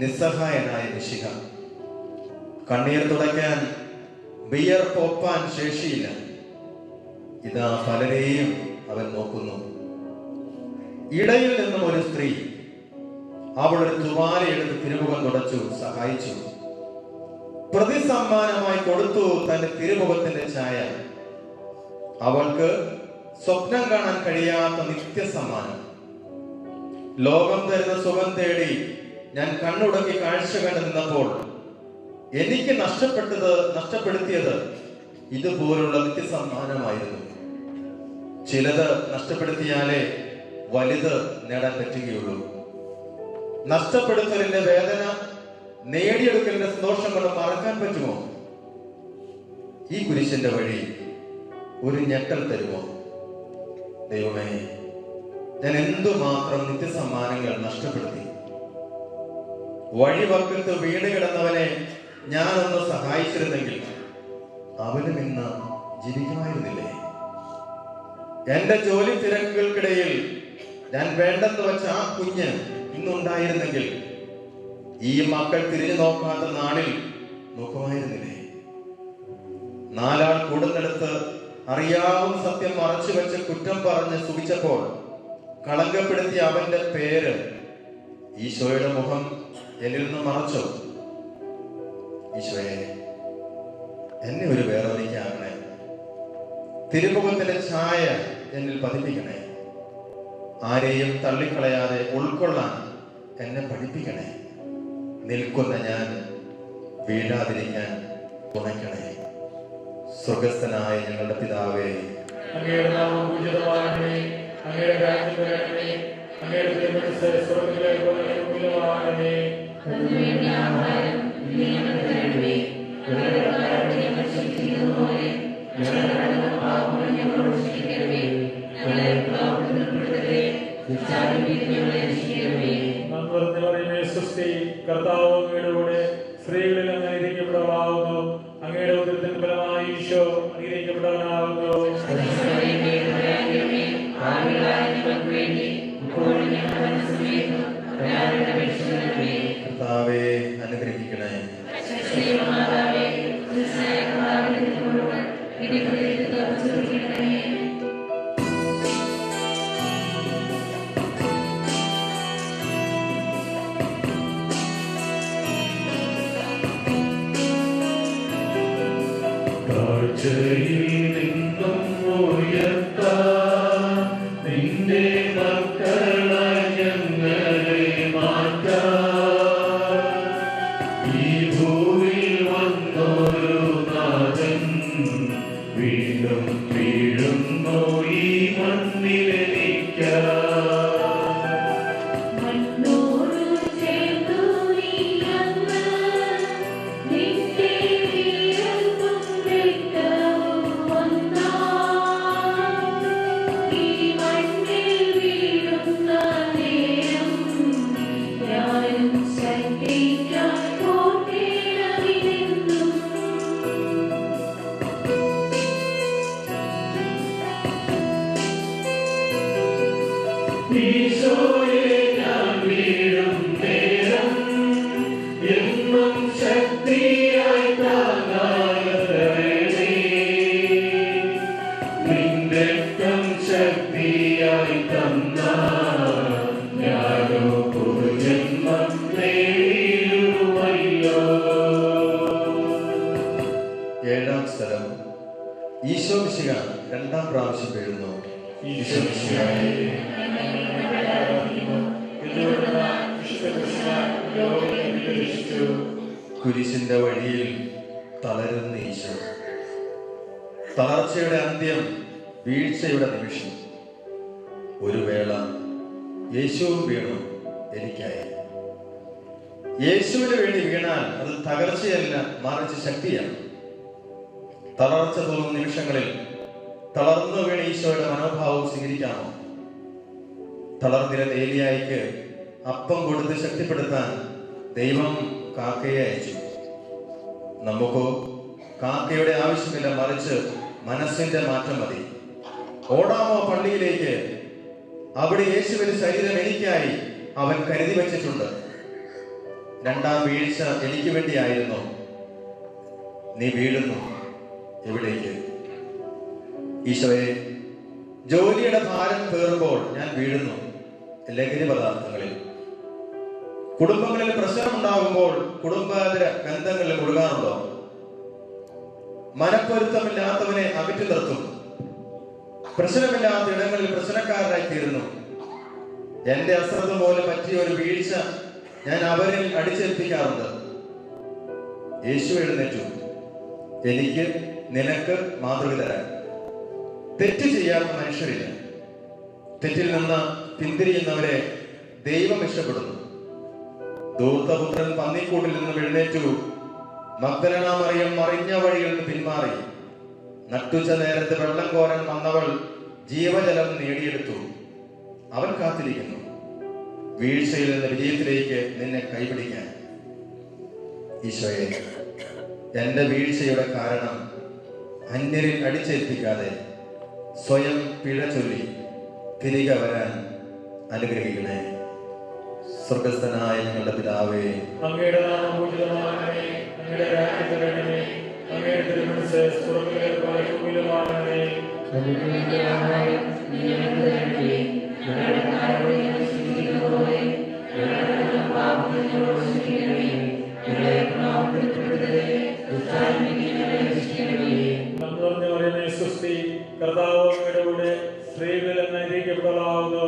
നിസ്സഹായനായ മിശിഹ. കണ്ണീർ തുടയ്ക്കാൻ വിയർപ്പൊപ്പാൻ ശേഷിയില്ല. ഇതാ പലരെയും അവൻ നോക്കുന്നു. ഇടയിൽ നിന്നും ഒരു സ്ത്രീ അവളൊരു തുവാലയെടുത്ത് തിരുമുഖം തുടച്ചു സഹായിച്ചു. പ്രതിസമ്മാനമായി കൊടുത്തു തന്റെ തിരുമുഖത്തിന്റെ ഛായ. അവൾക്ക് സ്വപ്നം കാണാൻ കഴിയാത്ത നിത്യസമ്മാനം. ലോകം തരുന്ന സുഖം തേടി ഞാൻ കണ്ണുടക്കി കാഴ്ച കണ്ടു നിന്നപ്പോൾ എനിക്ക് നഷ്ടപ്പെടുത്തിയത് ഇതുപോലുള്ള നിത്യസമ്മാനമായിരുന്നു. ചിലത് നഷ്ടപ്പെടുത്തിയാലേ വലുത് നേടാൻ പറ്റുകയുള്ളൂ. നഷ്ടപ്പെടുത്തലിന്റെ വേദന നേടിയെടുക്കലിന്റെ സന്തോഷം കൊണ്ട് മറക്കാൻ പറ്റുമോ? ഈ കുരിശിന്റെ വഴി ഒരു ഞെട്ടൽ തരുമോ? ദൈവമേ, ഞാൻ എന്തുമാത്രം നിത്യസമ്മാനങ്ങൾ നഷ്ടപ്പെടുത്തി. വഴിവക്കത്ത് വീട് കിടന്നവനെ ഞാനൊന്ന് സഹായിച്ചിരുന്നെങ്കിൽ അവനും ഇന്ന് ജീവിക്കുമായിരുന്നില്ലേ? എന്റെ ജോലി തിരക്കുകൾക്കിടയിൽ ഞാൻ വേണ്ടെന്ന് വെച്ച ആ കുഞ്ഞ് ഇന്നുണ്ടായിരുന്നെങ്കിൽ ഈ മക്കൾ തിരിഞ്ഞു നോക്കാത്ത നാളിൽ നോക്കുമായിരുന്നില്ലേ? നാലാൾ കൂടുന്നിടത്ത് അറിയാവുന്ന സത്യം മറച്ചു വെച്ച് കുറ്റം പറഞ്ഞ് സുഖിച്ചപ്പോൾ കളങ്കപ്പെടുത്തിയ അവന്റെ പേര് ഈശോയുടെ മുഖം എന്നിൽ നിന്ന് മറച്ചോ? ഈശോയെ, എന്നെ ഒരു വേറൊരിക്കാകണേ. തിരുമുഖത്തിന്റെ ഛായ എന്നിൽ പതിപ്പിക്കണേ. ആരെയും തള്ളിക്കളയാതെ ഉൾക്കൊള്ളാൻ എന്നെ പഠിപ്പിക്കണേ. നിൽക്കുന്ന ഞാൻ വീഴാതിരിക്കാൻ തുണയ്ക്കണേ. സ്വർഗസ്ഥനായ ഞങ്ങളുടെ പിതാവേ, അങ്ങയുടെ നാമം പൂജിതമാകണമേ. അങ്ങയുടെ രാജ്യം വരണമേ. അങ്ങയുടെ തിരുമനസ്സ് സ്വർഗ്ഗത്തിലെ പോലെ ഭൂമിയിലുമാകണമേ. അതിനുവേണ്ടി ആഹാരം ഇന്ന് ഞങ്ങൾക്ക് തരണമേ. ഞങ്ങളുടെ കടക്കാരോട് ഞങ്ങൾ ക്ഷമിച്ചിരിക്കുന്നതുപോലെ ഞങ്ങളുടെ കടങ്ങളും പാപങ്ങളും ഞങ്ങളോട് ക്ഷമിക്കണമേ. ഞങ്ങളെ പ്രലോഭനത്തിൽ ഉൾപ്പെടുത്തരുതേ. ദുഷ്ടാരൂപിയിൽ ഞങ്ങളെ രക്ഷിക്കണമേ. നന്മ നിറഞ്ഞവളേ സ്വസ്തി, കർത്താവ് അങ്ങയുടെ കൂടെ സ്ത്രീകളിൽ അങ്ങ് അനുഗ്രഹിക്കപ്പെട്ടവളാകുന്നു. അങ്ങയുടെ ഉദരത്തിൻ ഫലമായി ഈശോ അനുഗ്രഹിക്കപ്പെട്ടവനാകുന്നു. കർത്താവേ അനുഗ്രഹിക്കണേ. താഴ്ചയിൽ നിന്നും ഉയർത്താൻ നിന്റെ മക്കളായി ഞങ്ങളെ മാറ്റാൻ ഈ ഭൂമിയിൽ വന്നൊരു നാഥൻ വീണ്ടും വീഴുന്നു ഈ മണ്ണിലെനിക്കാൻ. ഈശോയെ, ഞാൻ വീഴും നേരം എന്നും ശക്തിയായി താങ്ങാകണമേ. നിന്റെ ശക്തിയായി തന്നാൽ ഞാനോ പുതുജന്മം നേടിയിരുമല്ലോ. ഏഴാം സ്ഥലം. ഈശോ മിശിഹ രണ്ടാം പ്രാവശ്യം വീഴുന്നു. ഈശോ മിശിഹായേ, കുരിശിന്റെ വഴിയിൽ തളരുന്ന ഈശോ. തളർച്ചയുടെ അന്ത്യം, വീഴ്ചയുടെ നിമിഷം. ഒരു വേള യേശുവും വീണു എനിക്കായി. യേശുവിന് വേണ്ടി വീണാൽ അത് തകർച്ചയല്ല, മറിച്ച് ശക്തിയാണ്. തളർച്ച തോന്നുന്ന നിമിഷങ്ങളിൽ തളർന്നു വീണ ഈശോയുടെ മനോഭാവം സ്വീകരിക്കാമോ? തളർന്നിരുന്ന ഏലിയായിക്ക് അപ്പം കൊടുത്ത് ശക്തിപ്പെടുത്താൻ ദൈവം കാക്കയെ അയച്ചു. നമുക്കോ കാക്കയുടെ ആവശ്യമില്ല, മറിച്ച് മനസ്സിന്റെ മാറ്റം മതി. ഓടാമോ പള്ളിയിലേക്ക്? അവിടെ യേശുവിന്റെ ശരീരം എനിക്കായി അവൻ കരുതി വച്ചിട്ടുണ്ട്. രണ്ടാം വീഴ്ച എനിക്ക് വേണ്ടിയായിരുന്നു. നീ വീഴുന്നു. എവിടേക്ക്? ഈശോയെ, ജോലിയുടെ ഭാരം പേറുമ്പോൾ ഞാൻ വീഴുന്നു. ലഹരി പദാർത്ഥങ്ങളിൽ. കുടുംബങ്ങളിൽ പ്രശ്നമുണ്ടാകുമ്പോൾ കുടുംബാതര ബന്ധങ്ങളിൽ മുഴുകാറുണ്ടോ? മനപ്പൊരുത്തമില്ലാത്തവനെ അകറ്റി നിർത്തും. പ്രശ്നമില്ലാത്ത ഇടങ്ങളിൽ പ്രശ്നക്കാരനായി തീരുന്നു. എന്റെ അശ്രദ്ധ പോലെ പറ്റിയ ഒരു വീഴ്ച ഞാൻ അവരിൽ അടിച്ചേൽപ്പിക്കാറുണ്ട്. യേശു എഴുന്നേറ്റു, എനിക്ക് നിനക്ക് മാതൃക തരാൻ. തെറ്റ് ചെയ്യാത്ത മനുഷ്യരില്ല. തെറ്റിൽ നിന്ന് പിന്തിരിയുന്നവരെ ദൈവം ഇഷ്ടപ്പെടുന്നു. ധൂർത്തപുത്രൻ പന്നിക്കൂട്ടിൽ നിന്നും എഴുന്നേറ്റു. മഗ്ദലന മറിയം മറിഞ്ഞ വഴിയിൽ നിന്ന് പിന്മാറി. നട്ടുച്ച നേരത്ത് വെള്ളം കോരാൻ വന്നവൾ ജീവജലം നേടിയെടുത്തു. അവൻ കാത്തിരിക്കുന്നു വീഴ്ചയിൽ നിന്ന് വിജയത്തിലേക്ക് നിന്നെ കൈപിടിക്കാൻ. ഈശോയെ, എൻ്റെ വീഴ്ചയുടെ കാരണം അന്യരിൽ അടിച്ചേൽപ്പിക്കാതെ സ്വയം പിഴ ചൊല്ലി തിരികെ വരാൻ അനുഗ്രഹിക്കണേ. സ്വർഗസ്ഥനായ ഞങ്ങളുടെ പിതാവേ, അങ്ങയുടെ നാമം പൂജിതമാകണമേ, അങ്ങയുടെ രാജ്യം വരണമേ, അങ്ങയുടെ തിരുമനസ്സ് സ്വർഗ്ഗത്തിലെ പോലെ ഭൂമിയിലുമാകണമേ. ഞങ്ങൾക്ക് വേണ്ട ആഹാരം നീ ഞങ്ങൾക്ക് തരണമേ. ഞങ്ങളുടെ കടങ്ങളെ ഞങ്ങൾ ക്ഷമിക്കുന്നതുപോലെ ഞങ്ങളുടെ പാപങ്ങൾ ഞങ്ങളോട് ക്ഷമിക്കണമേ. ഞങ്ങളെ പ്രലോഭനത്തിൽ ഉൾപ്പെടുത്തരുതേ, ദുഷ്ടാരൂപിയിൽ നിന്ന് ഞങ്ങളെ രക്ഷിക്കണമേ. നന്മ നിറഞ്ഞ മറിയമേ, സ്വസ്തി, കർത്താവ് അങ്ങയുടെ കൂടെ സ്ത്രീകളിൽ അങ്ങ് അനുഗ്രഹിക്കപ്പെട്ടവളാകുന്നു.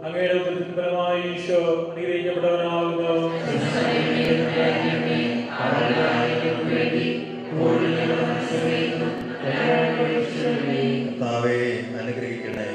അങ്ങയുടെ ഉദരത്തിൻ ഫലമായി ഈശോ അനുഗ്രഹിക്കപ്പെട്ടവനാകുന്നു. കർത്താവേ അനുഗ്രഹിക്കണേ.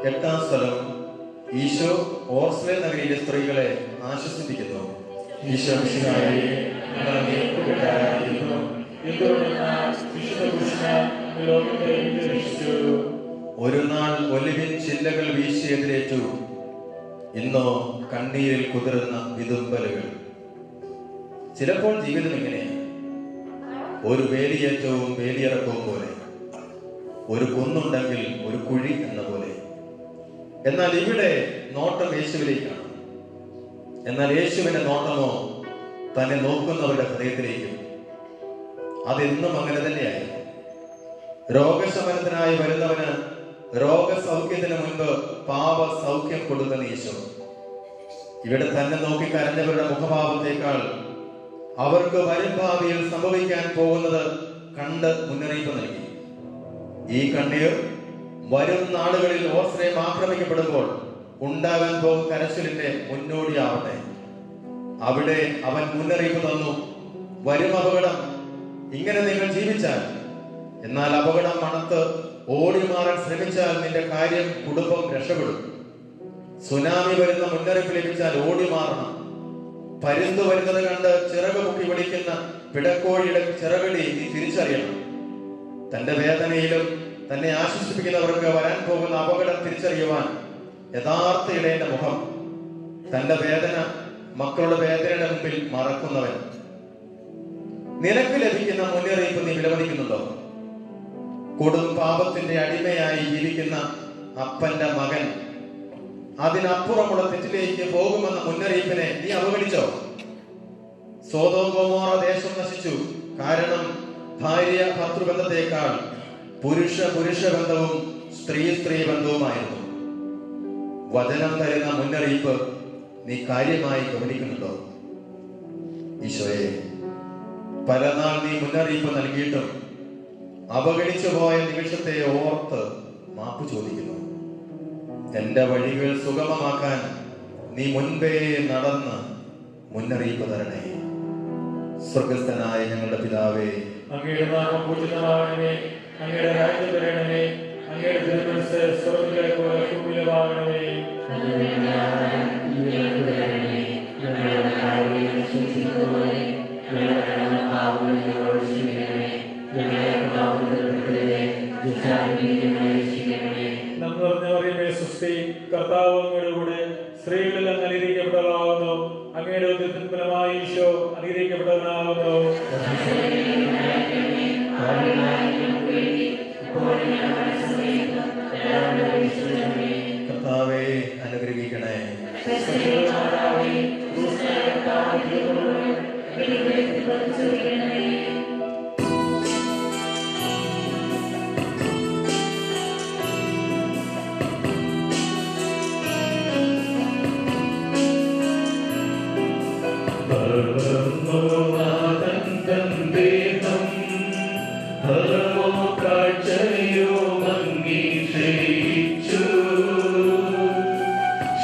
എട്ടാം സ്ഥലം, ഈശോ ഓർസ്ലെ നഗരിയിലെ സ്ത്രീകളെ ആശ്വസിപ്പിക്കുന്നു. ഈശോ മിശിഹായെ, ഞങ്ങൾ അങ്ങേക്ക് കൂട്ടായിരിക്കുന്നു. ഒരു നാൾ ഒലിവിൻ ചില്ലകൾ വീശി എതിരേറ്റു, ഇന്നോ കണ്ണീരിൽ കുതിർന്ന വിതുമ്പലുകൾ. ചിലപ്പോൾ ജീവിതം ഇങ്ങനെയാണ്, ഒരു വേലിയേറ്റവും വേലിയിറക്കവും പോലെ, ഒരു കുന്നുണ്ടെങ്കിൽ ഒരു കുഴി എന്ന പോലെ. എന്നാൽ ഇവിടെ നോട്ടം യേശുവിലേക്കാണ്. എന്നാൽ യേശുവിന്റെ നോട്ടമോ തന്നെ നോക്കുന്നവരുടെ ഹൃദയത്തിലേക്കും. അതെന്നും അങ്ങനെ തന്നെയായിരുന്നു. രോഗശമനത്തിനായി വരുന്നവന് രോഗസൗഖ്യത്തിന് മുൻപ് പാപ സൗഖ്യം കൊടുക്കുന്ന ഈശോ ഇവിടെ തന്നെ നോക്കി കരഞ്ഞവരുടെ മുഖഭാവത്തേക്കാൾ അവർക്ക് വരും ഭാവിയിൽ സംഭവിക്കാൻ പോകുന്നത് കണ്ട് മുന്നറിയിപ്പ് നൽകി. ഈ കണ്ണീർ വരും നാളുകളിൽ ഓർസ്ലേം ആക്രമിക്കപ്പെടുമ്പോൾ ഉണ്ടാകാൻ പോകുന്ന കരച്ചിലിന്റെ മുന്നോടിയാവട്ടെ. അവിടെ അവൻ മുന്നറിയിപ്പ് തന്നു, വരും അപകടം. ഇങ്ങനെ നിങ്ങൾ ജീവിച്ചാൽ, എന്നാൽ അപകടം മണത്ത് ഓടി മാറാൻ ശ്രമിച്ചാൽ നിന്റെ കാര്യം, കുടുംബം രക്ഷപ്പെടും. സുനാമി വരുന്ന മുന്നറിയിപ്പ് ലഭിച്ചാൽ ഓടി മാറണം. പരുന്ത് വരുന്നത് കണ്ട് ചിറക് പൊക്കി വിളിക്കുന്ന പിടക്കോഴിയുടെ ചിറകടി നീ തിരിച്ചറിയണം. തന്റെ വേദനയിലും തന്നെ ആശ്വസിപ്പിക്കുന്നവർക്ക് വരാൻ പോകുന്ന അപകടം തിരിച്ചറിയുവാൻ യഥാർത്ഥ ഇടയന്റെ മുഖം. തന്റെ വേദന മക്കളുടെ വേദനയുടെ മുമ്പിൽ മറക്കുന്നവൻ. നിനക്ക് ലഭിക്കുന്ന മുന്നറിയിപ്പ് നീ വിലമതിക്കുന്നുണ്ടോ? കൊടും പാപത്തിന്റെ അടിമയായി ജീവിക്കുന്ന അപ്പന്റെ മകൻ അതിനപ്പുറമുള്ള തെറ്റിലേക്ക് പോകുമെന്ന മുന്നറിയിപ്പിനെ നീ അവഗണിച്ചോ? സോദോം ഗൊമോറ ദേശം നശിച്ചു. കാരണം ഭാര്യ ഭർത്തൃബന്ധത്തെക്കാൾ പുരുഷ ബന്ധവും സ്ത്രീ ബന്ധവുമായിരുന്നു. വചനം തരുന്ന മുന്നറിയിപ്പ് നീ കാര്യമായി ഗൗനിക്കുന്നുണ്ടോ? ഈശോയെ, പല നാൾ നീ മുന്നറിയിപ്പ് നൽകിയിട്ടും അവഗണിച്ചു പോയ നിമിഷത്തെ ഓർത്ത് മാപ്പ് ചോദിക്കുന്നു. എന്റെ വഴികൾ സുഗമമാക്കാൻ നീ മുൻപേ നടന്ന് മുന്നറിയിപ്പ് തരണേ. സ്വർഗസ്ഥനായ ഞങ്ങളുടെ പിതാവേ, അങ്ങയുടെ നാമം പൂജിതമാകണമേ, അങ്ങയുടെ രാജ്യം വരണമേ, അങ്ങയുടെ തിരുമനസ്സ് സ്വർഗ്ഗത്തിലെ പോലെ ഭൂമിയിലുമാകണമേ. ഞങ്ങളുടെ അങ്ങയുടെ കൂടെ സ്ത്രീകളിൽ അങ്ങ് അനുഗ്രഹിക്കപ്പെട്ടവളാകുന്നു. അങ്ങയുടെ ഉദരത്തിൻ ഫലമായി ഈശോ അനുഗ്രഹിക്കപ്പെട്ടവനാകുന്നു. കർത്താവേ അനുഗ്രഹിക്കണേ.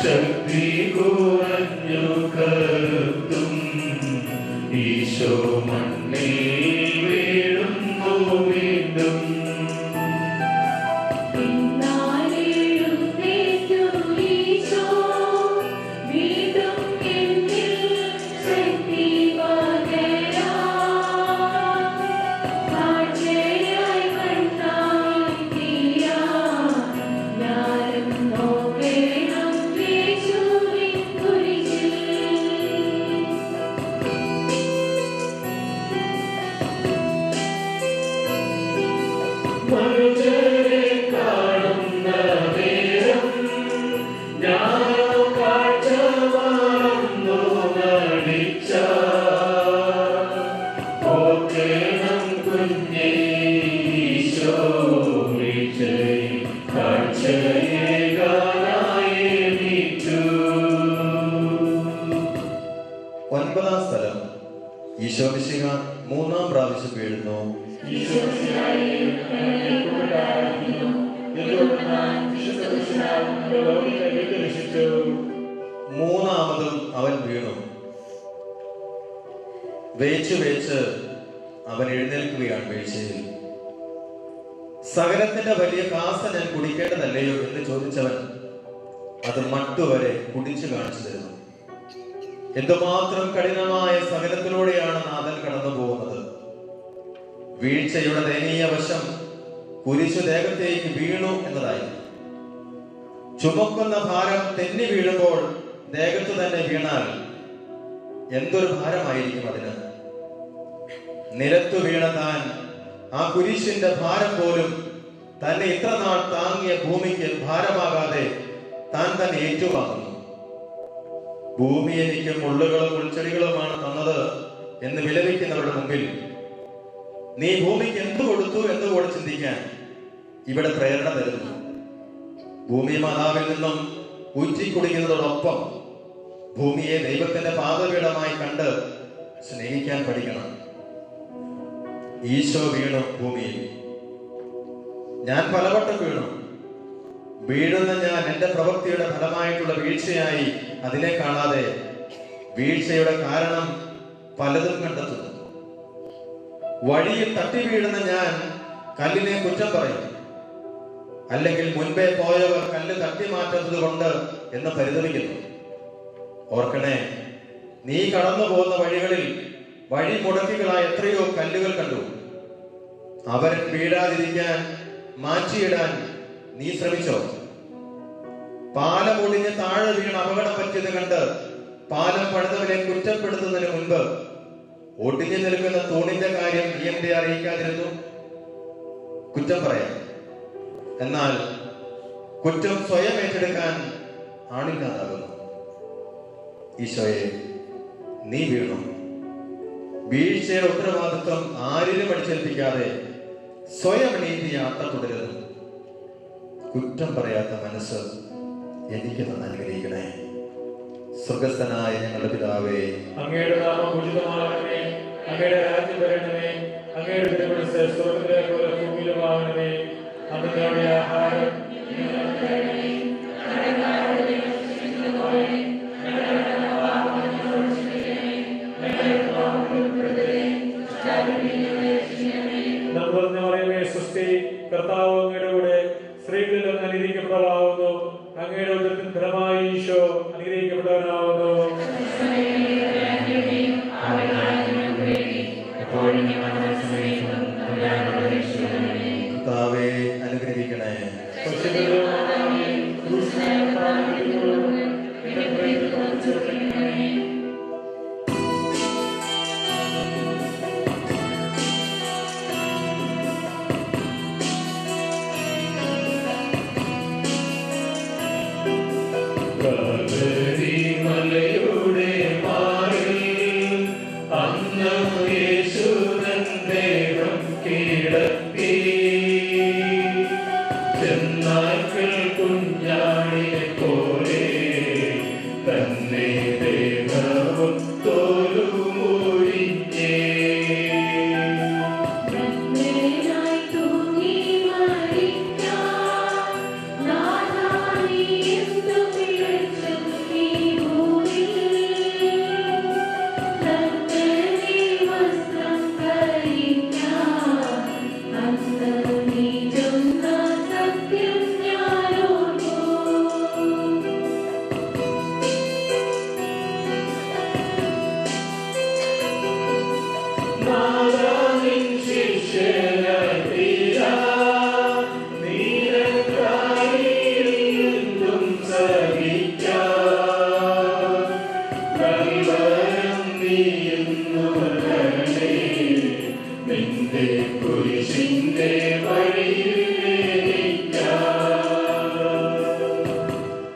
ശക്തി കുറഞ്ഞു കരുത്തും ഈശോ മണ്ണിൽ വീഴുന്നു വീണ്ടും. ഒൻപതാം സ്ഥലം. ഈശോ മിശിഹ മൂന്നാം പ്രാവശ്യം വീഴുന്നു. മൂന്നാമതും അവൻ വീണു. വേച്ച് വേച്ച് അവൻ എഴുന്നേൽക്കുകയാണ് വീഴ്ചയിൽ. സകലത്തിന്റെ വലിയ കാസ ഞാൻ കുടിക്കേണ്ടതല്ലയോ എന്ന് ചോദിച്ചവൻ അത് മട്ടുവരെ കുടിച്ചു കാണിച്ചു തരുന്നു. എന്തുമാത്രം കഠിനമായ സകലത്തിലൂടെയാണ് നാഥൻ കടന്നു പോകുന്നത്. വീഴ്ചയുടെ ദയനീയ വശം കുരിശു ദേഹത്തേക്ക് വീണു എന്നതായി. ചുമക്കുന്ന ഭാരം തെന്നി വീഴുമ്പോൾ ദേഹത്ത് തന്നെ വീണാൽ എന്തൊരു ഭാരമായിരിക്കും അതിന്. നിരത്തു വീണ താൻ ആ കുരിശിന്റെ ഭാരം പോലും തന്നെ ഇത്ര നാൾ താങ്ങിയ ഭൂമിക്ക് ഭാരമാകാതെ താൻ തന്നെ ഏറ്റുവാങ്ങുന്നു. ഭൂമി എനിക്ക് മുള്ളുകളും മുൾച്ചെടികളുമാണ് തന്നത് എന്ന് വിലപിക്കുന്നവരുടെ മുമ്പിൽ നീ ഭൂമിക്ക് എന്തു കൊടുത്തു എന്നുകൂടെ ചിന്തിക്കാൻ ഇവിടെ പ്രേരണ തരുന്നു. ഭൂമി മാതാവിൽ നിന്നും ഊറ്റിക്കുടിക്കുന്നതോടൊപ്പം ഭൂമിയെ ദൈവത്തിന്റെ പാദപീഠമായി കണ്ട് സ്നേഹിക്കാൻ പഠിക്കണം. ഈശോ വീണു ഭൂമിയിൽ. ഞാൻ പലവട്ടം വീണു. വീഴുന്ന ഞാൻ എന്റെ പ്രവൃത്തിയുടെ ഫലമായിട്ടുള്ള വീഴ്ചയായി അതിനെ കാണാതെ വീഴ്ചയുടെ കാരണം പലതും കണ്ടെത്തുന്നു. വഴിയിൽ തട്ടി വീഴുന്ന ഞാൻ കല്ലിനെ കുറ്റം പറയും, അല്ലെങ്കിൽ മുൻപേ പോയവർ കല്ല് തട്ടി മാറ്റുന്നത് കൊണ്ട് എന്ന് പരിതപിക്കുന്നു. ഓർക്കണേ, നീ കടന്നു പോകുന്ന വഴികളിൽ വഴി മുടക്കികളായ എത്രയോ കല്ലുകൾ കണ്ടു. അവൻ വീഴാതിരിക്കാൻ മാറ്റിയിടാൻ നീ ശ്രമിച്ചോ? പാലം ഒടിഞ്ഞ് താഴെ വീണ് അപകടം പറ്റിയത് കണ്ട് പാലം പണിതവനെ കുറ്റപ്പെടുത്തുന്നതിന് മുൻപ് ഒടിഞ്ഞു നിൽക്കുന്ന തൂണിന്റെ കാര്യം നീ എന്തേ അറിയിക്കാതിരുന്നു? കുറ്റം പറയാം, എന്നാൽ കുറ്റം സ്വയം ഏറ്റെടുക്കാൻ ആളില്ലാതാകുന്നു. ഈശോയെ, നീ വീണു. വീഴ്ചയുടെ ഉത്തരവാദിത്വം ആരിലും അടിച്ചേൽപ്പിക്കാതെ സ്വയം നീതി യാത്ര തുടരുന്നു. കുറ്റം പറയാത്ത മനസ്സ് എനിക്ക് തന്നെ അനുഗ്രഹിക്കണേ. സ്വർഗസ്ഥനായ ഞങ്ങളുടെ പിതാവേ, അങ്ങയുടെ നാമം പൂജിതമാകണമേ. അങ്ങയുടെ രാജ്യം വരണമേ. അങ്ങയുടെ തിരുമനസ്സ് സ്വർഗ്ഗത്തിലെ പോലെ ഭൂമിയിലുമാകണമേ. അങ്ങയുടെ ആഹാരം സൃഷ്ടി കർത്താവ് അങ്ങയുടെ കൂടെ സ്ത്രീകളിൽ അങ്ങ് അനുഗ്രഹിക്കപ്പെട്ടവളാകുന്നു. അങ്ങയുടെ ഉദരത്തിൻ ഫലമായി ഈശോ അനുഗ്രഹിക്കപ്പെട്ടവനാകുന്നു. കർത്താവേ അനുഗ്രഹിക്കണേ. പരിശുദ്ധ മലയുടെ മാറിൽ അന്ന് യേശുതൻ ദേഹം കിടത്തി. ചെന്നായ്ക്കൾ കുഞ്ഞാടിനെ പോലെ തന്നെ ദേഹവും തോലുമൊഴിഞ്ഞേ.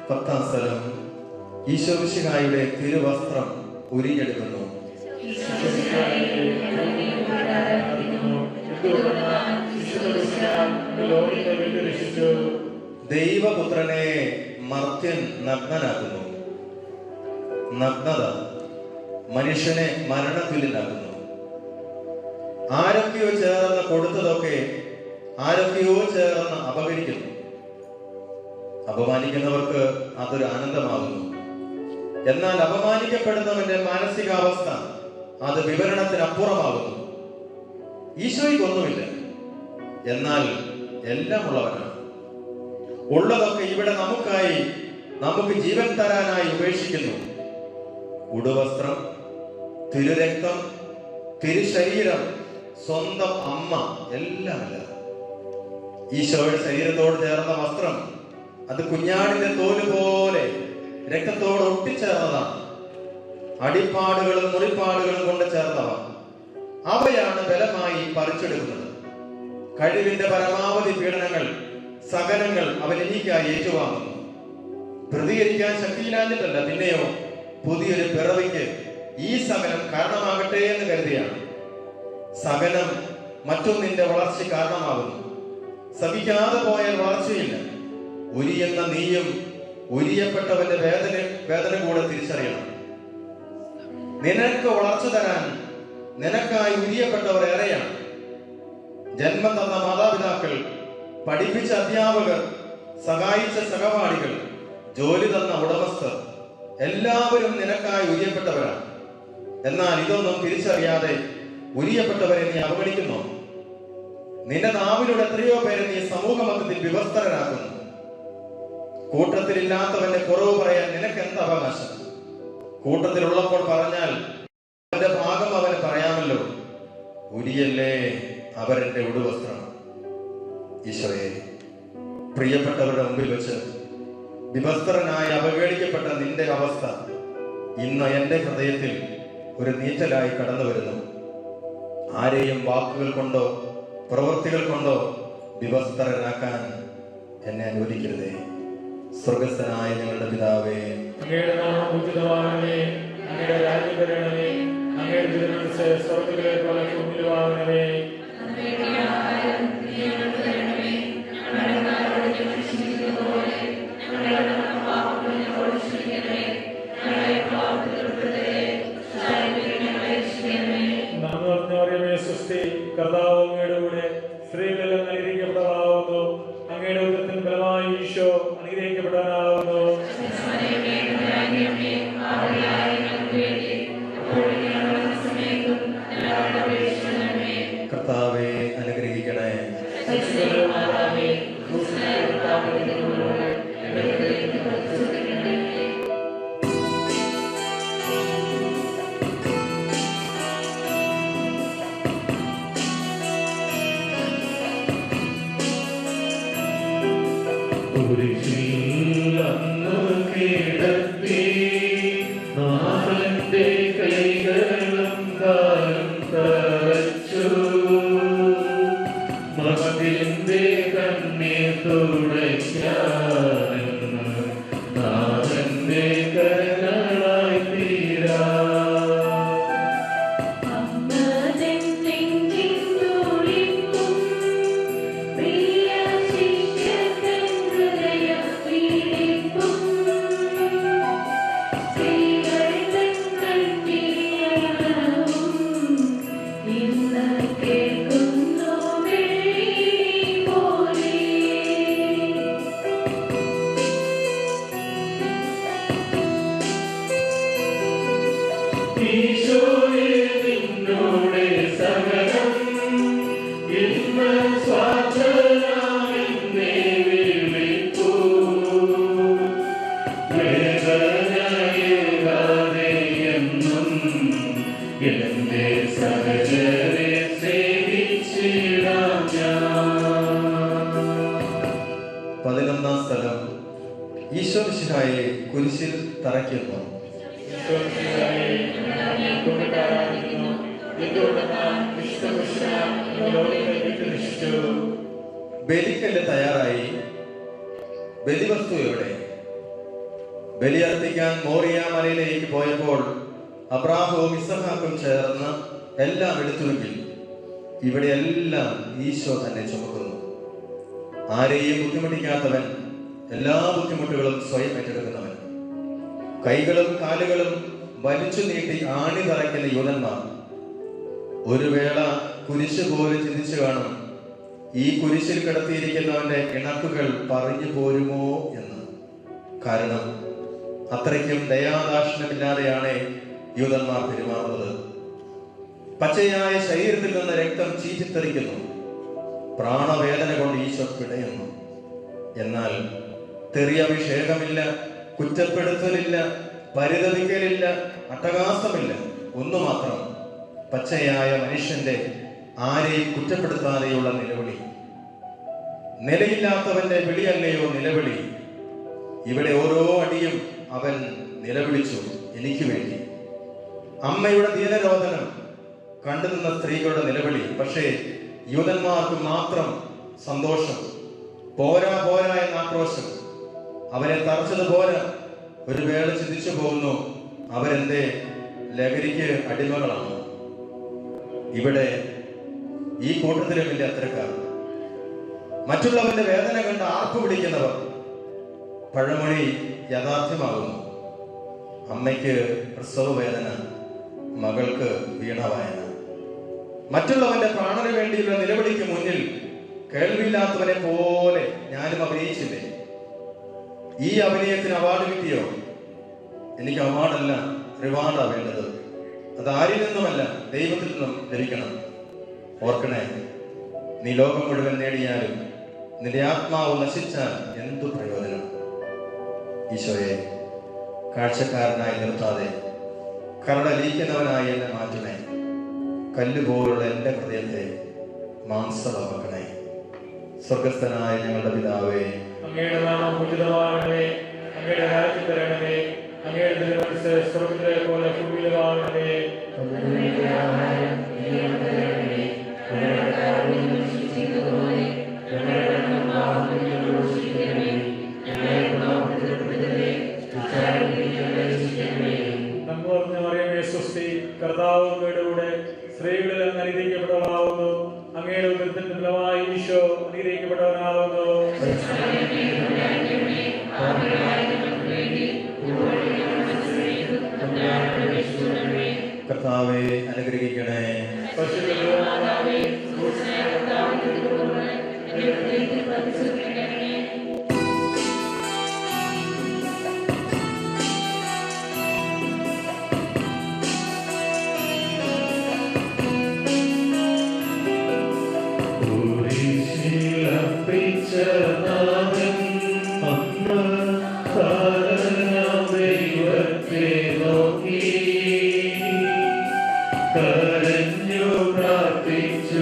പത്താം സ്ഥലം ഈശോമിശിഹായുടെ തിരുവസ്ത്രം ഉരിഞ്ഞെടുക്കുന്നു. ദൈവപുത്രനെ മർത്യൻ നഗ്നനാക്കുന്നു. നഗ്നത മനുഷ്യനെ മരണത്തുല്യനാക്കുന്നു. ആരൊക്കെയോ ചേർന്ന് കൊടുത്തതൊക്കെ ആരൊക്കെയോ ചേർന്ന് അപകരിക്കുന്നു. അപമാനിക്കുന്നവർക്ക് അതൊരു ആനന്ദമാകുന്നു. എന്നാൽ അപമാനിക്കപ്പെടുന്നവന്റെ മാനസികാവസ്ഥ അത് വിവരണത്തിനപ്പുറമാകുന്നു. ഈശോയ്ക്കൊന്നുമില്ല, എന്നാൽ എല്ലാം ഉള്ളവനാണ്. ഉള്ളതൊക്കെ ഇവിടെ നമുക്കായി, നമുക്ക് ജീവൻ തരാനായി ഉപേക്ഷിക്കുന്നു. ഉടുവസ്ത്രം, തിരുരക്തം, തിരുശരീരം, സ്വന്തം അമ്മ എല്ലാമല്ല. ഈശോയുടെ ശരീരത്തോട് ചേർന്ന വസ്ത്രം അത് കുഞ്ഞാടിന്റെ തോല് പോലെ രക്തത്തോട് ഒട്ടിച്ചേർന്നതാണ്. അടിപ്പാടുകളും മുറിപ്പാടുകളും കൊണ്ട് ചേർന്നവ. അവയാണ് ബലമായി പറിച്ചെടുക്കുന്നത്. കഴിവിന്റെ പരമാവധി പീഡനങ്ങൾ, സഹനങ്ങൾ അവൻ എനിക്കായി ഏറ്റുവാങ്ങുന്നു. പ്രതികരിക്കാൻ ശക്തിയില്ലാഞ്ഞിട്ടല്ല, പിന്നെയോ പുതിയൊരു പിറവിക്ക് ഈ സഹനം കാരണമാകട്ടെ എന്ന് കരുതിയാണ്. സഹനം മറ്റൊന്നിന്റെ വളർച്ച കാരണമാകുന്നു. സഹിക്കാതെ പോയാൽ വളർച്ചയില്ല. ഉരിയെന്ന നീയും ഉരിയപ്പെട്ടവന്റെ വേദന കൂടെ തിരിച്ചറിയണം. നിനക്ക് വളർച്ച തരാൻ നിനക്കായി ഉരിയപ്പെട്ടവർ ഏറെയാണ്. ജന്മം തന്ന മാതാപിതാക്കൾ, പഠിപ്പിച്ച അധ്യാപകർ, സഹായിച്ച സഹപാഠികൾ, ജോലി തന്ന ഉടമസ്ഥർ എല്ലാവരും നിനക്കായി ഉരിയപ്പെട്ടവരാണ്. എന്നാൽ ഇതൊന്നും തിരിച്ചറിയാതെ ഉരിയപ്പെട്ടവരെ നീ അവഗണിക്കുന്നു. നിന്റെ നാവിലൂടെ എത്രയോ പേരെ നീ സമൂഹ മധ്യത്തിൽ വിവസ്ത്രരാക്കുന്നു. കൂട്ടത്തിലില്ലാത്തവന്റെ കുറവ് പറയാൻ നിനക്ക് എന്ത് അവകാശം? കൂട്ടത്തിലുള്ളപ്പോൾ പറഞ്ഞാൽ അവന്റെ ഭാഗം അവന് പറയാമല്ലോ. ഉരിയല്ലേ അവരുടെ ഉടുവസ്ത്രം. ഈശോയെ, പ്രിയപ്പെട്ടവരുടെ മുമ്പിൽ വെച്ച് വിവസ്ത്രനായി അവഗണിക്കപ്പെട്ട നിന്റെ അവസ്ഥ ഇന്ന് എന്റെ ഹൃദയത്തിൽ ഒരു നീറ്റലായി കടന്നു വരുന്നു. ആരെയും വാക്കുകൾ കൊണ്ടോ പ്രവൃത്തികൾ കൊണ്ടോ വിവസ്ത്രനാക്കാൻ എന്നെ അനുവദിക്കരുതേ. സ്വർഗസ്ഥനായ ഞങ്ങളുടെ പിതാവേ, അങ്ങയുടെ നാമം ഉചിതമാകണമേ, അങ്ങയുടെ രാജ്യം വരണമേ, അങ്ങയുടെ തിരുമനസ്സ് സ്വർഗ്ഗത്തിലെ പോലെ ഭൂമിയിലുമാകണമേ. കർത്താവ് അങ്ങയുടെ കൂടെ, സ്ത്രീകളെല്ലാം അനുഗ്രഹിക്കപ്പെട്ടവളാവുന്നു. അങ്ങയുടെ ഉദരത്തിൻ ഫലമായി ഈശോ അനുഗ്രഹിക്കപ്പെട്ടവനാകുന്നു. സമയത്തും ഈശോയെ നിന്നോട് സകലം ഇന്ന് സ്വാർത്ഥനാമെന്നെ വിളിപ്പൂ വേദനയേകാതെ എന്നും എന്റെ സഹചരെ സേവിച്ചിടാം ഞാൻ. 11-ാം സ്ഥലം ഈശോ മിശിഹായെ കുരിശിൽ തറയ്ക്കുന്നു. ബലിക്കല്ല് തയ്യാറായി. ബലിവസ്തു എവിടെ? ബലിയർപ്പിക്കാൻ മോറിയ മലയിലേക്ക് പോയപ്പോൾ അബ്രാഹവും ഇസഹാക്കും ചേർന്ന് എല്ലാം എടുത്തുവെങ്കിൽ ഇവിടെ എല്ലാം ഈശോ തന്നെ ചുമക്കുന്നു. ആരെയും ബുദ്ധിമുട്ടിക്കാത്തവൻ, എല്ലാ ബുദ്ധിമുട്ടുകളും സ്വയം ഏറ്റെടുക്കുന്നവൻ. കൈകളും കാലുകളും വലിച്ചു നീട്ടി ആണി തറയ്ക്കുന്ന യൂതന്മാർ ഒരു വേള കുരിശ് പോലെ ചിന്തിച്ചു കാണും, ഈ കുരിശിൽ കിടത്തിയിരിക്കുന്നവന്റെ ഇണക്കുകൾ പറഞ്ഞു പോരുമോ എന്ന്. കാരണം അത്രയ്ക്കും ദയാദാക്ഷിണ്യമില്ലാതെയാണ് യൂതന്മാർ പെരുമാറുന്നത്. പച്ചയായ ശരീരത്തിൽ നിന്ന് രക്തം ചീറ്റിത്തെറിക്കുന്നു. പ്രാണവേദന കൊണ്ട് ഈശോ പിടയുന്നു. എന്നാൽ തെറിയഭിഷേകമില്ല, കുറ്റപ്പെടുത്തലില്ല, പരിതപിക്കലില്ല, അട്ടഹാസമില്ല. ഒന്നു മാത്രം, പച്ചയായ മനുഷ്യന്റെ ആരെയും കുറ്റപ്പെടുത്താതെയുള്ള നിലവിളി. നിലയില്ലാത്തവന്റെ വിളിയല്ലയോ നിലവിളി. ഇവിടെ ഓരോ അടിയും അവൻ നിലവിളിച്ചു, എനിക്ക് വേണ്ടി. അമ്മയുടെ ദീനരോധനം, കണ്ടുനിന്ന സ്ത്രീകളുടെ നിലവിളി. പക്ഷേ യൂതന്മാർക്ക് മാത്രം സന്തോഷം. പോരാ പോരാ എന്ന ആക്രോശം. അവരെ തറച്ചത് പോരാ. ഒരു വേള ചിന്തിച്ചു പോകുന്നു, അവരെന്തേ ലഹരിക്ക് അടിമകളാണ്. ഇവിടെ ഈ കൂട്ടത്തിലും ഇല്ല അത്തരക്കാർ. മറ്റുള്ളവന്റെ വേദന കണ്ട് ആർപ്പ് വിളിക്കുന്നവർ. പഴമൊഴി യാഥാർത്ഥ്യമാകുന്നു. അമ്മയ്ക്ക് പ്രസവ വേദന, മകൾക്ക് വീണവായന. മറ്റുള്ളവന്റെ പ്രാണന് വേണ്ടിയുള്ള നിലവിളിക്ക് മുന്നിൽ കേൾവിയില്ലാത്തവനെ പോലെ ഞാനും അഭിനയിച്ചില്ലേ? ഈ അഭിനയത്തിന് അവാർഡ് കിട്ടിയോ? എനിക്ക് അവാർഡല്ല, റിവാർഡാ വേണ്ടത്. അത് ആരിൽ നിന്നുമല്ല, ദൈവത്തിൽ നിന്നും ലഭിക്കണം. ഓർക്കണേ, നീ ലോകം മുഴുവൻ നേടിയാലും നിന്റെ ആത്മാവ് നശിച്ചാൽ എന്തു പ്രയോജനം? ഈശോയെ, കാഴ്ചക്കാരനായി നിർത്താതെ കരടലിയിക്കുന്നവനായി എന്നെ മാറ്റണേ. കല്ലുപോലുള്ള എൻ്റെ ഹൃദയത്തെ മാംസമാക്കണേ. സ്വർഗസ്ഥനായ ഞങ്ങളുടെ പിതാവേ, അങ്ങയുടെ നാമം പൂജിതമാകണമേ. അങ്ങയുടെ രാജ്യം വരണമേ. അങ്ങയുടെ തിരുമനസ്സ് സ്വർഗ്ഗത്തിലെ പോലെ ഭൂമിയിലുമാകണമേ. നന്മ നിറഞ്ഞ മറിയമേ സ്വസ്തി, കർത്താവ് അങ്ങയുടെ കൂടെ സ്ത്രീകളിൽ അങ്ങ് അനുഗ്രഹിക്കപ്പെട്ടവളാവുന്നു. അങ്ങയുടെ ഉദരത്തിൻ ഫലമായി ഈശോ അനുഗ്രഹിക്കപ്പെട്ടവനാവുന്നു. കർത്താവെ അനുഗ്രഹിക്കണേ. കരഞ്ഞു പ്രാർത്ഥിച്ചു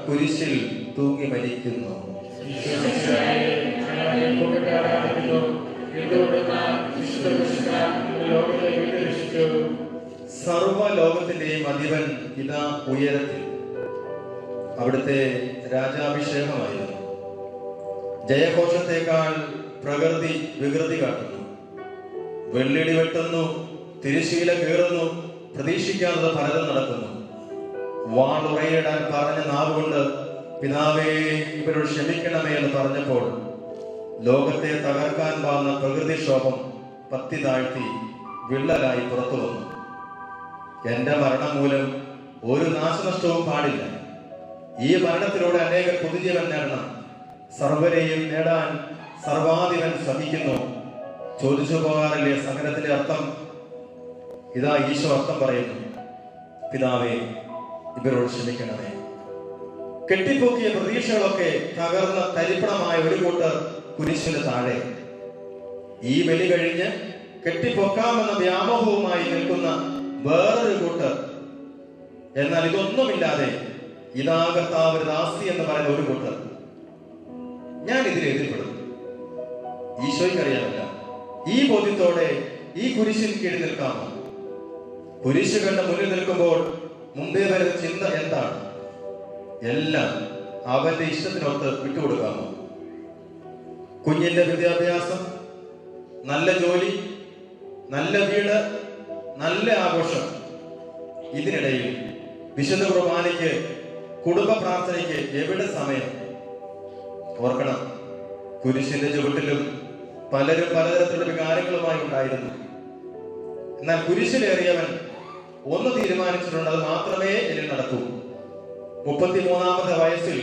കുരിശിൽ തൂങ്ങി മരിക്കുന്നു. സർവലോകത്തിന്റെയും അധിപൻ ഇതാ ഉയരത്തിൽ. അവിടുത്തെ രാജാഭിഷേകമായിരുന്നു. ജയഘോഷത്തെക്കാൾ പ്രകൃതി വികൃതി കാട്ടുന്നു. വെള്ളിടി വെട്ടുന്നു, തിരശ്ശീല കീറുന്നു, പ്രതീക്ഷിക്കാത്തത് പലതും നടക്കുന്നു. വാളുറയിടാൻ പറഞ്ഞ നാവുകൊണ്ട് പിതാവേ ഇവരോട് ക്ഷമിക്കണമേ എന്ന് പറഞ്ഞപ്പോൾ ലോകത്തെ തകർക്കാൻ വന്ന പ്രകൃതിക്ഷോഭം പത്തി താഴ്ത്തി വിള്ളലായി പുറത്തു വന്നു. എന്റെ മരണം മൂലം ഒരു നാശനഷ്ടവും പാടില്ല. ഈ മരണത്തിലൂടെ അനേക പുതുജീവൻ നേടണം. സർവരെയും നേടാൻ സർവാധിപൻ ശ്രമിക്കുന്നു. ചോദിച്ചു പോകാറില്ലേ സങ്കടത്തിന്റെ അർത്ഥം? ഇതാ ഈശോ അർത്ഥം പറയുന്നു. പിതാവേ ഇവരോട് ക്ഷമിക്കണമേ. കെട്ടിപ്പൊക്കിയ പ്രതീക്ഷകളൊക്കെ തകർന്ന തരിപ്പണമായ ഒരു കൂട്ടർ കുരിശിന് താഴെ. ഈ ബലി കഴിഞ്ഞ് കെട്ടിപ്പൊക്കാമെന്ന വ്യാമോഹവുമായി നിൽക്കുന്ന വേറൊരു കൂട്ടർ. എന്നാൽ ഇതൊന്നുമില്ലാതെ ഇതാ കർത്താവ് ദാസി എന്ന് പറയുന്ന ഒരു കൂട്ടർ. ഞാൻ ഇതിൽ എതിർപ്പെടും. ഈശോയ്ക്കറിയാമല്ല ഈ ബോധ്യത്തോടെ ഈ കുരിശിന് കീഴിൽ നിൽക്കാമോ? കുരിശ് കണ്ട മുന്നിൽ നിൽക്കുമ്പോൾ മുമ്പേ വരുന്ന ചിന്ത എന്താണ്? എല്ലാം അവന്റെ ഇഷ്ടത്തിനൊത്ത് വിട്ടുകൊടുക്കാമോ? കുഞ്ഞിന്റെ വിദ്യാഭ്യാസം, നല്ല ജോലി, നല്ല വീട്, നല്ല ആഘോഷം. ഇതിനിടയിൽ വിശുദ്ധ കുർബാനയ്ക്ക്, കുടുംബ പ്രാർത്ഥനയ്ക്ക് എവിടെ സമയം? ഓർക്കണം, കുരിശിന്റെ ചുവട്ടിലും പലരും പലതരത്തിലുള്ള വികാരങ്ങളുമായി ഉണ്ടായിരുന്നു. എന്നാൽ കുരിശിലേറിയവൻ ഒന്ന് തീരുമാനിച്ചിട്ടുണ്ട്, അത് മാത്രമേ എന്നിൽ നടക്കൂ. 33-ാമത്തെ വയസ്സിൽ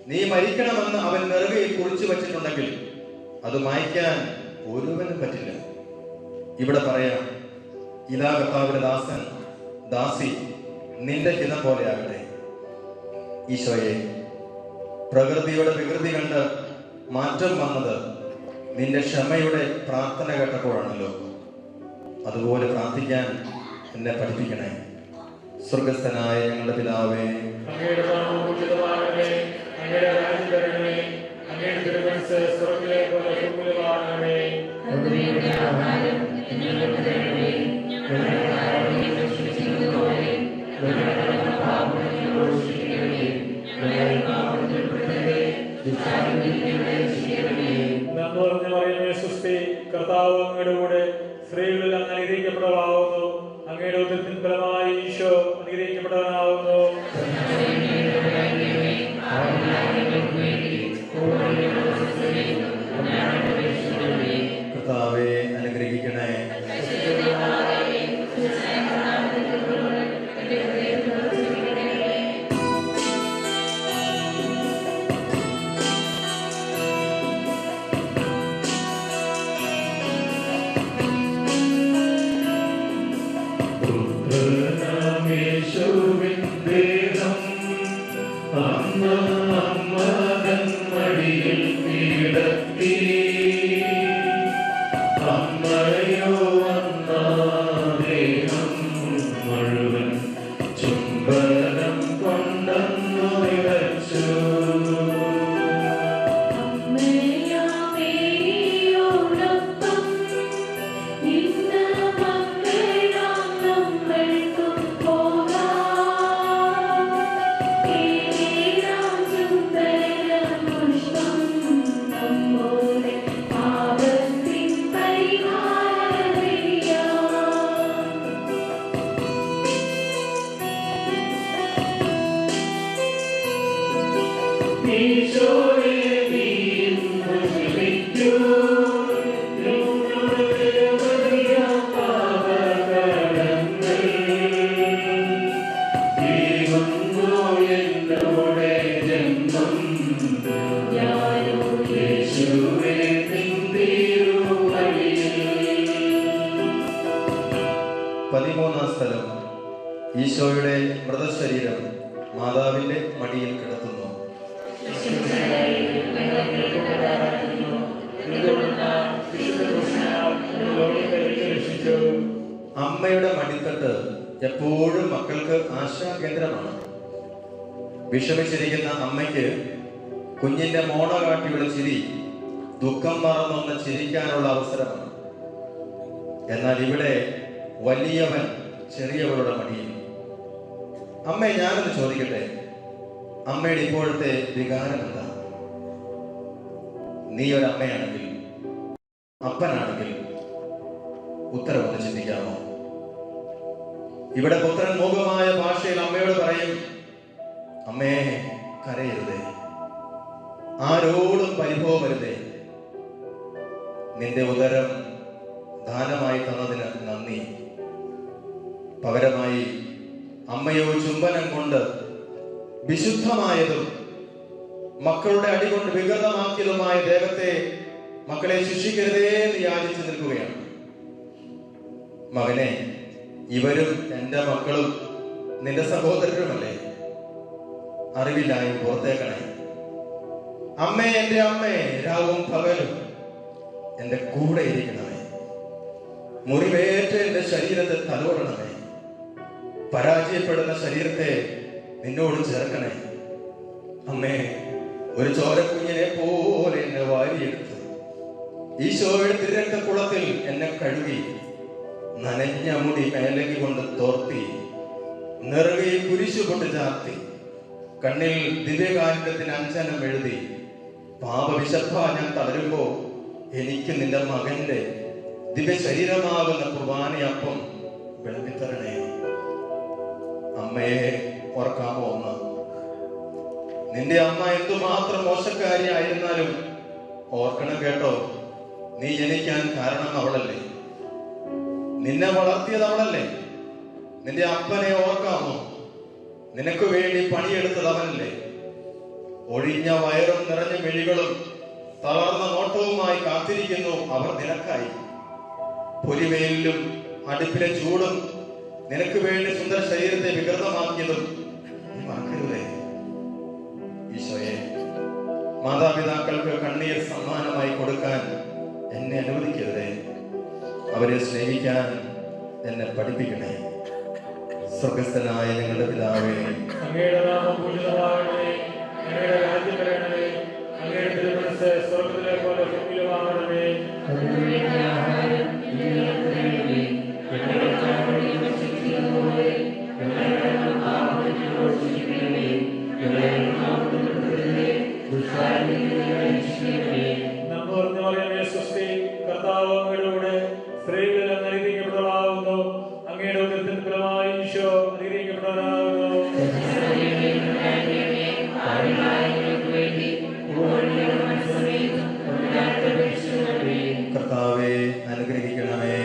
നീ മരിക്കണമെന്ന് അവൻ നെറുകയിൽ കുറിച്ചു വച്ചിട്ടുണ്ടെങ്കിൽ അത് മായ്ക്കാൻ ഒരുവനും പറ്റില്ല. ഇവിടെ പറയാം, ഇതാ കർത്താവിന്റെ ദാസൻ, ദാസി, നിന്റെ ഹിതം പോലെ ആകട്ടെ. ഈശോയെ, പ്രകൃതിയുടെ വികൃതി കണ്ട് മാറ്റം വന്നത് നിന്റെ ക്ഷമയുടെ പ്രാർത്ഥന കേട്ടപ്പോഴാണല്ലോ. അതുപോലെ പ്രാർത്ഥിക്കാൻ എന്നെ പഠിപ്പിക്കണേ. സ്വർഗസ്ഥനായ ഞങ്ങളുടെ പിതാവേ, അങ്ങയുടെ നാമം ഉചിതമാകണമേ, അങ്ങയുടെ രാജ്യം വരണമേ, അങ്ങയുടെ തിരുമനസ്സ് സ്വർഗ്ഗത്തിലെ പോലെ ഭൂമിയിലുമാകണമേ. ഞങ്ങളുടെ ആഹാരം ഞങ്ങൾക്ക് തരണമേ. ഞങ്ങളുടെ പാപങ്ങളെ ക്ഷമിച്ചിരിക്കുന്നതുപോലെ ഞങ്ങളുടെ പാപങ്ങളെ ഞങ്ങളോട് ക്ഷമിക്കണമേ. ഞങ്ങളെ പാപത്തിൽ ഉൾപ്പെടുത്തരുതേ, ദുഷ്ടാരൂപിയിൽ ഞങ്ങളെ രക്ഷിക്കണമേ. നന്മ നിറഞ്ഞ മറിയമേ സ്വസ്തി, കർത്താവ് അങ്ങയുടെ കൂടെ സ്ത്രീകളിൽ അങ്ങ് അനുഗ്രഹിക്കപ്പെട്ടവളാവുന്നു. അങ്ങയുടെ ഉദരത്തിൻ ഫലമായി ഈശോ അനുഗ്രഹിക്കപ്പെട്ടവനാവുന്നു. കർത്താവേ അനുഗ്രഹിക്കണേ. യേശുവിൻ ദേഹം അമ്മ അമ്മതൻ മടിയിൽ കിടത്തി. അമ്മയോ അന്ന ദേഹം മുഴുവൻ ചുംബനം കൊണ്ടന്നു നിറച്ചു. സ്ഥലം ഈശോയുടെ മൃതശരീരം മാതാവിന്റെ മടിയിൽ കിടത്തുന്നു. അമ്മയുടെ മടിത്തട്ട് എപ്പോഴും മക്കൾക്ക് ആശാകേന്ദ്രമാണ്. വിഷമിച്ചിരിക്കുന്ന അമ്മയ്ക്ക് കുഞ്ഞിന്റെ മോണ കാട്ടിയുള്ള ചിരി ദുഃഖം മറന്നൊന്ന് ചിരിക്കാനുള്ള അവസരമാണ്. എന്നാൽ ഇവിടെ വലിയവൻ ചെറിയവരുടെ മടിയിൽ. അമ്മേ, ഞാനൊന്ന് ചോദിക്കട്ടെ, അമ്മയുടെ ഇപ്പോഴത്തെ വികാരം എന്താ? നീ ഒരു അമ്മയാണെങ്കിൽ, അപ്പനാണെങ്കിൽ ഉത്തരവൊന്ന് ചിന്തിക്കാമോ? ഇവിടെ പുത്രൻ മൂകമായ ഭാഷയിൽ അമ്മയോട് പറയും, അമ്മേ കരയരുതേ, ആരോടും പരിഭവമരുതേ, നിന്റെ ഉദരം ദാനമായി തന്നതിന് നന്ദി. പകരമായി അമ്മയോ ചുംബനം കൊണ്ട് വിശുദ്ധമായതും മക്കളുടെ അടികൊണ്ട് വികൃതമാക്കിയതുമായ ദൈവത്തെ മക്കളെ ശിക്ഷിക്കരുതേ എന്ന് യാചിച്ചു നിൽക്കുകയാണ്. മകനെ, ഇവരും എന്റെ മക്കളും നിന്റെ സഹോദരരുമല്ലേ, അറിവില്ലായും പുറത്തേക്കണേ. അമ്മേ, എന്റെ അമ്മേ, രാവും പകലും എന്റെ കൂടെ ഇരിക്കണമേ. മുറിവേറ്റ എന്റെ ശരീരത്തെ തലോടണമേ. പരാജയപ്പെടുന്ന ശരീരത്തെ നിന്നോട് ചേർക്കണേ. അമ്മേ, ഒരു ചോരക്കുഞ്ഞിനെ പോലെ എന്നെ വാരിയെടുത്ത് ഈശോയുടെ തിരക്കക്കുളത്തിൽ എന്നെ കഴുകി നനഞ്ഞ മുടി മേലകി കൊണ്ട് തോർത്തി നെറുകയിൽ കുരിശു കൊണ്ട് ചാർത്തി കണ്ണിൽ ദിവ്യകാരുണ്യത്തിന് അഞ്ജനം എഴുതി പാപവിശപ്പ ഞാൻ തളരുമ്പോ എനിക്ക് നിന്റെ മകന്റെ ദിവ്യ ശരീരമാകുന്ന കുർബാനയപ്പം വിളമ്പിത്തരണേ. അമ്മയെ ഓർക്കാമോ? ഒന്ന്, നിന്റെ അമ്മ എന്തുമാത്രം മോശക്കാരിയായിരുന്നാലും ഓർക്കണം കേട്ടോ, നീ ജനിക്കാൻ കാരണം അവളല്ലേ, നിന്നെ വളർത്തിയത് അവളല്ലേ. നിന്റെ അപ്പനെ ഓർക്കാമോ? നിനക്ക് വേണ്ടി പണിയെടുത്തത് അവനല്ലേ. ഒഴിഞ്ഞ വയറും നിറഞ്ഞ മിഴികളും തളർന്ന നോട്ടവുമായി കാത്തിരിക്കുന്നു അവർ നിനക്കായി. പൊരിവെയിലും അടുപ്പിലെ ചൂടും നിനക്ക് വേണ്ടി സുന്ദര ശരീരത്തെ വികൃതമാക്കിയതും നീ മറക്കരുതേ. ഈശോയെ, മാതാപിതാക്കൾക്ക് കണ്ണീർ സമ്മാനമായി കൊടുക്കാൻ എന്നെ അനുവദിക്കരുതേ. അവരെ സ്നേഹിക്കാൻ എന്നെ പഠിപ്പിക്കണേ. സ്വർഗസ്ഥനായ ഞങ്ങളുടെ പിതാവേ, അങ്ങയുടെ നാമം പൂജിതമാകണമേ, അങ്ങയുടെ രാജ്യം വരണമേ, അങ്ങയുടെ തിരുമനസ്സ് സ്വർഗ്ഗത്തിലെ പോലെ ഭൂമിയിലുമാകണമേ. നന്മ നിറഞ്ഞ മറിയമേ സ്വസ്തി, കർത്താവ് അങ്ങയുടെ കൂടെ സ്ത്രീകളിൽ അങ്ങ് അനുഗ്രഹിക്കപ്പെട്ടവളാകുന്നു. അങ്ങയുടെ ഉദരത്തിൻ ഫലമായി ഈശോ അനുഗ്രഹിക്കപ്പെട്ടവനാകുന്നു. കർത്താവെ അനുഗ്രഹിക്കണമേ.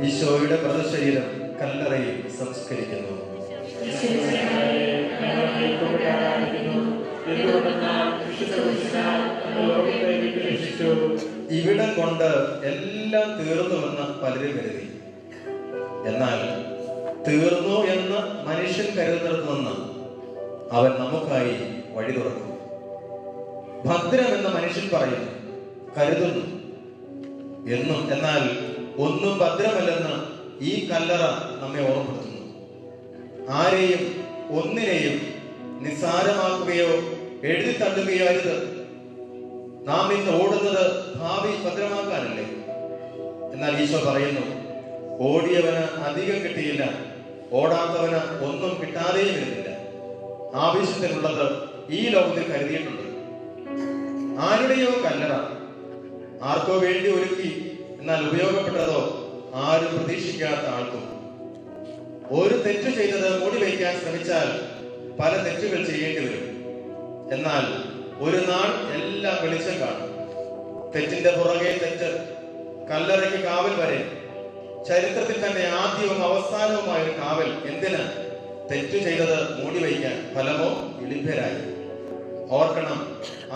ഈശോയുടെ മൃതശരീരം കല്ലറയിൽ സംസ്കരിക്കുന്നു. ഇവിടം കൊണ്ട് എല്ലാം തീർന്നുവെന്ന് പലരും കരുതി. എന്നാൽ തീർന്നു എന്ന് മനുഷ്യൻ കരുതുന്നിടത്ത് നിന്ന് അവൻ നമുക്കായി വഴി തുറക്കും. ഭദ്രമെന്ന് മനുഷ്യൻ പറയുന്നു, കരുതുന്നു എന്നും, എന്നാൽ ഒന്നും ഭദ്രമല്ലെന്ന് ഈ കല്ലറ നമ്മെ ഓർമ്മപ്പെടുത്തുന്നു. ആരെയും ഒന്നിനെയും നിസ്സാരമാക്കുകയോ എഴുതി തള്ളുകയോ അരുത്. നാം ഇന്ന് ഓടുന്നത് ഭാവി ഭദ്രമാക്കാനല്ലേ? എന്നാൽ ഈശോ പറയുന്നു, ഓടിയവന് അധികം കിട്ടിയില്ല, ഓടാത്തവന് ഒന്നും കിട്ടാതെയും വരുന്നില്ല. ആവശ്യത്തിനുള്ളത് ഈ ലോകത്തിൽ കരുതിയിട്ടുണ്ട്. ആരുടെയോ കല്ലറ ആർക്കോ വേണ്ടി ഒരുക്കി, എന്നാൽ ഉപയോഗപ്പെട്ടതോ ആരും പ്രതീക്ഷിക്കാത്ത ആൾക്കും. ഒരു തെറ്റ് ചെയ്തത് മൂടി വയ്ക്കാൻ ശ്രമിച്ചാൽ പല തെറ്റുകൾ ചെയ്യേണ്ടി വരും. എന്നാൽ ഒരു നാൾ എല്ലാം വെളിച്ചം കാണും. തെറ്റിന്റെ പുറകെ തെറ്റ്, കല്ലറയ്ക്ക് കാവൽ വരെ. ചരിത്രത്തിൽ തന്നെ ആദ്യവും അവസാനവുമായ ഒരു കാവൽ. എന്തിന്? തെറ്റു ചെയ്തത് മൂടി വയ്ക്കാൻ. ഫലമോ വിളിഭ്യരായി. ഓർക്കണം,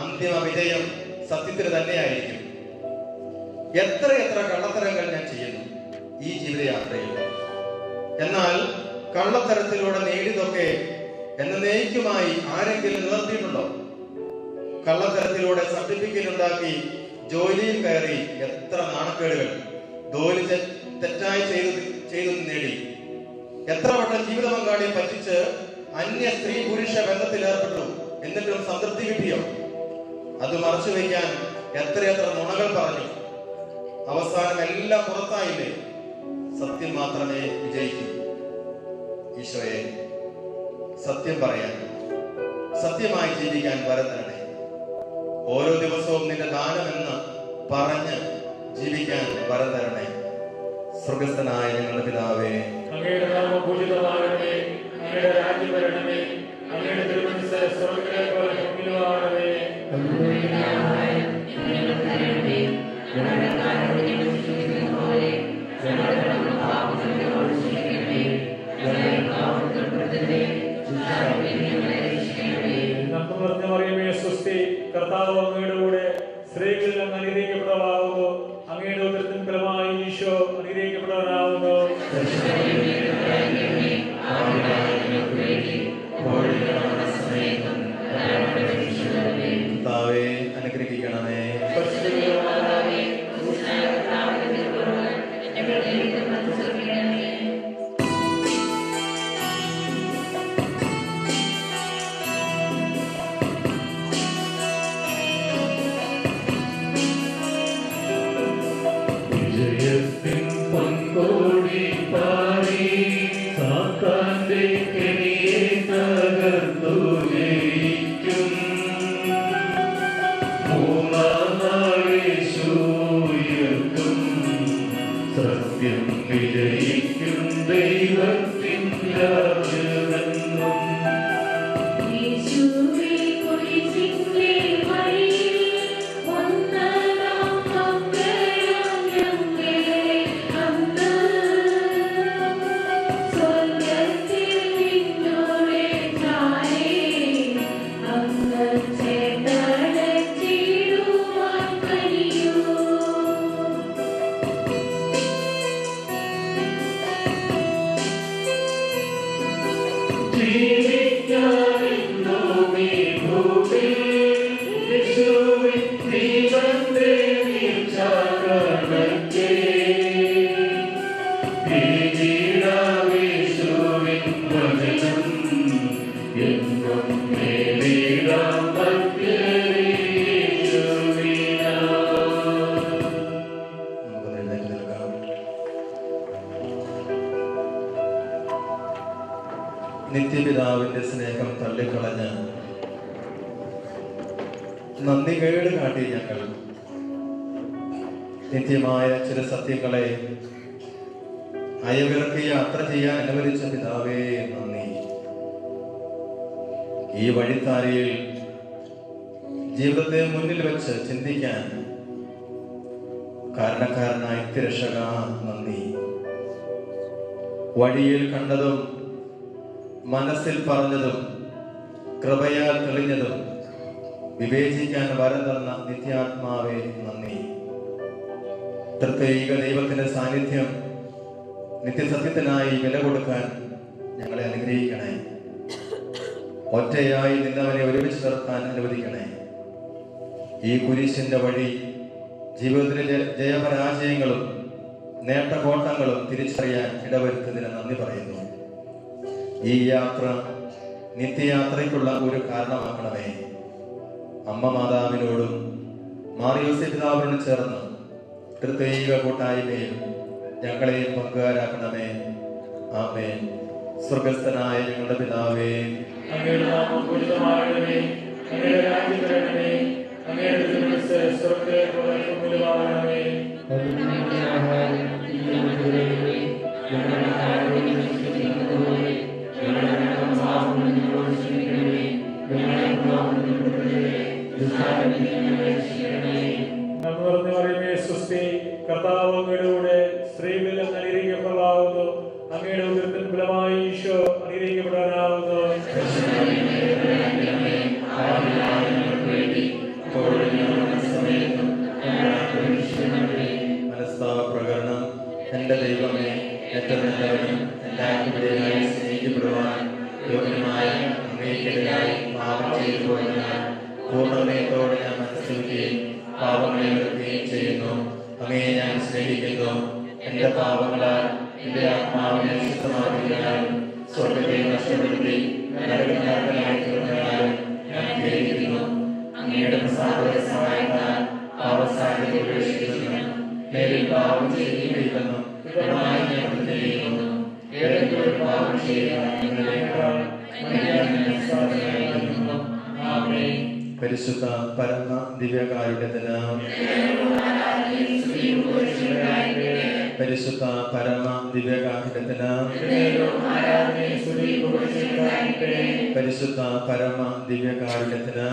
അന്തിമ വിജയം സത്യത്തിന് തന്നെയായിരിക്കും. എത്ര കള്ളത്തരങ്ങൾ ഞാൻ ചെയ്യുന്നു ഈ ജീവിതയാത്രയിൽ. എന്നാൽ കള്ളത്തരത്തിലൂടെ നേടിയതൊക്കെ എന്നേക്കുമായി ആരെങ്കിലും നിവർത്തിയിട്ടുണ്ടോ? കള്ളത്തരത്തിലൂടെ സർട്ടിഫിക്കറ്റ് ഉണ്ടാക്കി ജോലിയിൽ കയറി എത്ര നാണക്കേടുകൾ. ജോലി തെറ്റായി ചെയ്തു നേടി. എത്ര വട്ടം ജീവിത പങ്കാളിയെ പറ്റിച്ച് അന്യ സ്ത്രീ പുരുഷ ബന്ധത്തിൽ ഏർപ്പെട്ടു. എന്നിട്ടും സംതൃപ്തി കിട്ടിയോ? അത് മറച്ചു വയ്ക്കാൻ എത്ര നുണകൾ പറഞ്ഞു. അവസാനം എല്ലാം പുറത്തായില്ലേ? സത്യം മാത്രമേ വിജയിക്കൂ. ഈശോയെ, സത്യം പറയാൻ, സത്യമായി ജീവിക്കാൻ വരം തരണേ. ഓരോ ദിവസവും നിന്റെ ദാനമെന്ന് പറഞ്ഞ് ജീവിക്കാൻ വരം തരണേ. സ്വർഗസ്ഥനായ ഞങ്ങളുടെ പിതാവേ, അങ്ങയുടെ നാമം പൂജിതമാകണമേ, അങ്ങയുടെ രാജ്യം വരണമേ, അങ്ങയുടെ തിരുമനസ്സ് സ്വർഗ്ഗത്തിലെ പോലെ ഭൂമിയിലുമാകണമേ. നന്മ നിറഞ്ഞ മറിയമേ സ്വസ്തി, കർത്താവ് അങ്ങയുടെ കൂടെ, സ്ത്രീകളിൽ അങ്ങ് അനുഗ്രഹിക്കപ്പെട്ടവളാകുന്നു. അങ്ങയുടെ ഉദരത്തിൻ ഫലമായി ഈശോ അനുഗ്രഹിക്കപ്പെട്ടവനാകുന്നു. കർത്താവേ അനുഗ്രഹിക്കണമേ. വിജയത്തിൻ പൊൻകോടി പാടി സാത്താന്റെ കെണിയെ തകർത്തു ജയിക്കും. മൂന്നാം നാളേശു ഉയർത്തും. സത്യം വിജയിക്കും. ദൈവത്തിൻ രാജ്യമെന്നും. നിത്യപിതാവിന്റെ സ്നേഹം തള്ളിക്കളഞ്ഞ് നന്ദികേട് കാട്ടി ഞങ്ങൾ നിത്യമായ ചില സത്യങ്ങളെ അയവിറക്കി യാത്ര ചെയ്യാൻ അനുവദിച്ച പിതാവേ നന്ദി. ഈ വഴിത്താരയിൽ ജീവിതത്തെ മുന്നിൽ വെച്ച് ചിന്തിക്കാൻ കാരണക്കാരനായ തിരക്ഷക നന്ദി. വഴിയിൽ കണ്ടതും മനസ്സിൽ പറഞ്ഞതും കൃപയാൽ തെളിഞ്ഞതും വിവേചിക്കാൻ വരം തന്ന നിത്യാത്മാവേ നന്ദി. തൃത്വൈക ദൈവത്തിന്റെ സാന്നിധ്യം നിത്യസത്യത്തിനായി വില കൊടുക്കാൻ ഞങ്ങളെ അനുഗ്രഹിക്കണേ. ഒറ്റയായി നിന്നവനെ ഒരുമിച്ച് നിർത്താൻ അനുവദിക്കണേ. ഈ കുരിശിന്റെ വഴി ജീവിതത്തിലെ ജയപരാജയങ്ങളും നേട്ടകോട്ടങ്ങളും തിരിച്ചറിയാൻ ഇടവരുത്തതിന് നന്ദി പറയുന്നു. ഈ യാത്ര നിത്യയാത്രയ്ക്കുള്ള ഒരു കാരണമാക്കണമേ. അമ്മ മാതാവിനോടും മാറിയോസേപ്പ് പിതാവിനോടും ചേർന്ന് പ്രത്യേക കൂട്ടായ്മയിൽ ഞങ്ങളെയും പങ്കുകാരാക്കണമേ. ആമേൻ. സ്വർഗസ്ഥനായ ഞങ്ങളുടെ പിതാവേ, അങ്ങയുടെ നാമം പൂജിതമാകണമേ. അങ്ങയുടെ രാജ്യം വരണമേ. അങ്ങയുടെ തിരുമനസ്സ് സ്വർഗ്ഗത്തിലെ പോലെ ഭൂമിയിലുമാകണമേ. ഞങ്ങളുടെ ആഹാരം ഇന്ന് ഞങ്ങൾക്ക് തരണമേ. ഞങ്ങളുടെ കടങ്ങളോട് ക്ഷമിക്കുന്നതുപോലെ ഞങ്ങളുടെ പാപങ്ങൾ ഞങ്ങളോട് ക്ഷമിക്കണമേ. ഞങ്ങളെ പ്രലോഭനത്തിൽ ഉൾപ്പെടുത്തരുതേ. ദുഷ്ടാരൂപിയിൽ നിന്ന് ഞങ്ങളെ രക്ഷിക്കണമേ. നന്മ നിറഞ്ഞ മറിയമേ, സ്വസ്തി. കർത്താവ് അങ്ങയുടെ കൂടെ സ്ത്രീകളിൽ അങ്ങ് അനുഗ്രഹിക്കപ്പെടാവുന്നു. അങ്ങയുടെ ഉദരത്തിൻ ഫലമായി ഈശോ അനുഗ്രഹിക്കപ്പെടാനാവുന്നു. മനസ്താപപ്രകരണം. എന്റെ ദൈവമേ, ഏറ്റവും നല്ലവനും എല്ലാവരുടെയായി സ്നേഹിക്കപ്പെടുവാൻ യോഗ്യമായ അങ്ങേക്കെതിരായി പാപം ചെയ്തു പോയതിനാൽ പൂർണ്ണതയോടെ ഞാൻ മനസ്സിലാക്കുകയും പാപങ്ങളെ വെറുക്കുകയും ചെയ്യുന്നു. അങ്ങയെ ഞാൻ സ്നേഹിക്കുന്നു. എന്റെ പാപങ്ങളാൽ എന്റെ ആത്മാവിനെ ശുദ്ധമാക്കിയതിനാലും സ്വർഗത്തെ നഷ്ടപ്പെടുത്തി നരകനായി തീർന്നതിനാലും ഞാൻ ഖേദിക്കുന്നു. അങ്ങയുടെ പ്രസാദ സഹായത്താൽ പാപസാധ്യത ഉപേക്ഷിക്കുന്നു. നേരിൽ പാപം ചെയ്യുകയില്ലെന്നും ഇതമായി ഞാൻ പ്രതികരിക്കുന്നു. ഏതെങ്കിലും ഒരു പാപം ചെയ്യുക എന്നതിനേക്കാൾ പരിശുദ്ധ പരമ ദിവ്യകാരുണ്യത്തിന്, പരിശുദ്ധ പരമ ദിവ്യകാരുണ്യത്തിന്, പരിശുദ്ധ പരമ ദിവ്യകാരുണ്യത്തിന്.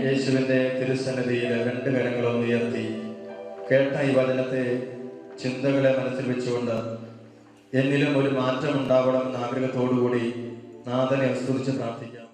യേശുവിന്റെ തിരുസന്നിധിയിൽ രണ്ട് കരങ്ങളും ഉയർത്തി കേട്ട ഈ വചനത്തെ ചിന്തകളെ മനസ്സിൽ വെച്ചുകൊണ്ട് എന്നിലും ഒരു മാറ്റം ഉണ്ടാവണമെന്ന ആഗ്രഹത്തോടുകൂടി നാഥനെ സ്തുതിച്ച് പ്രാർത്ഥിക്കാം.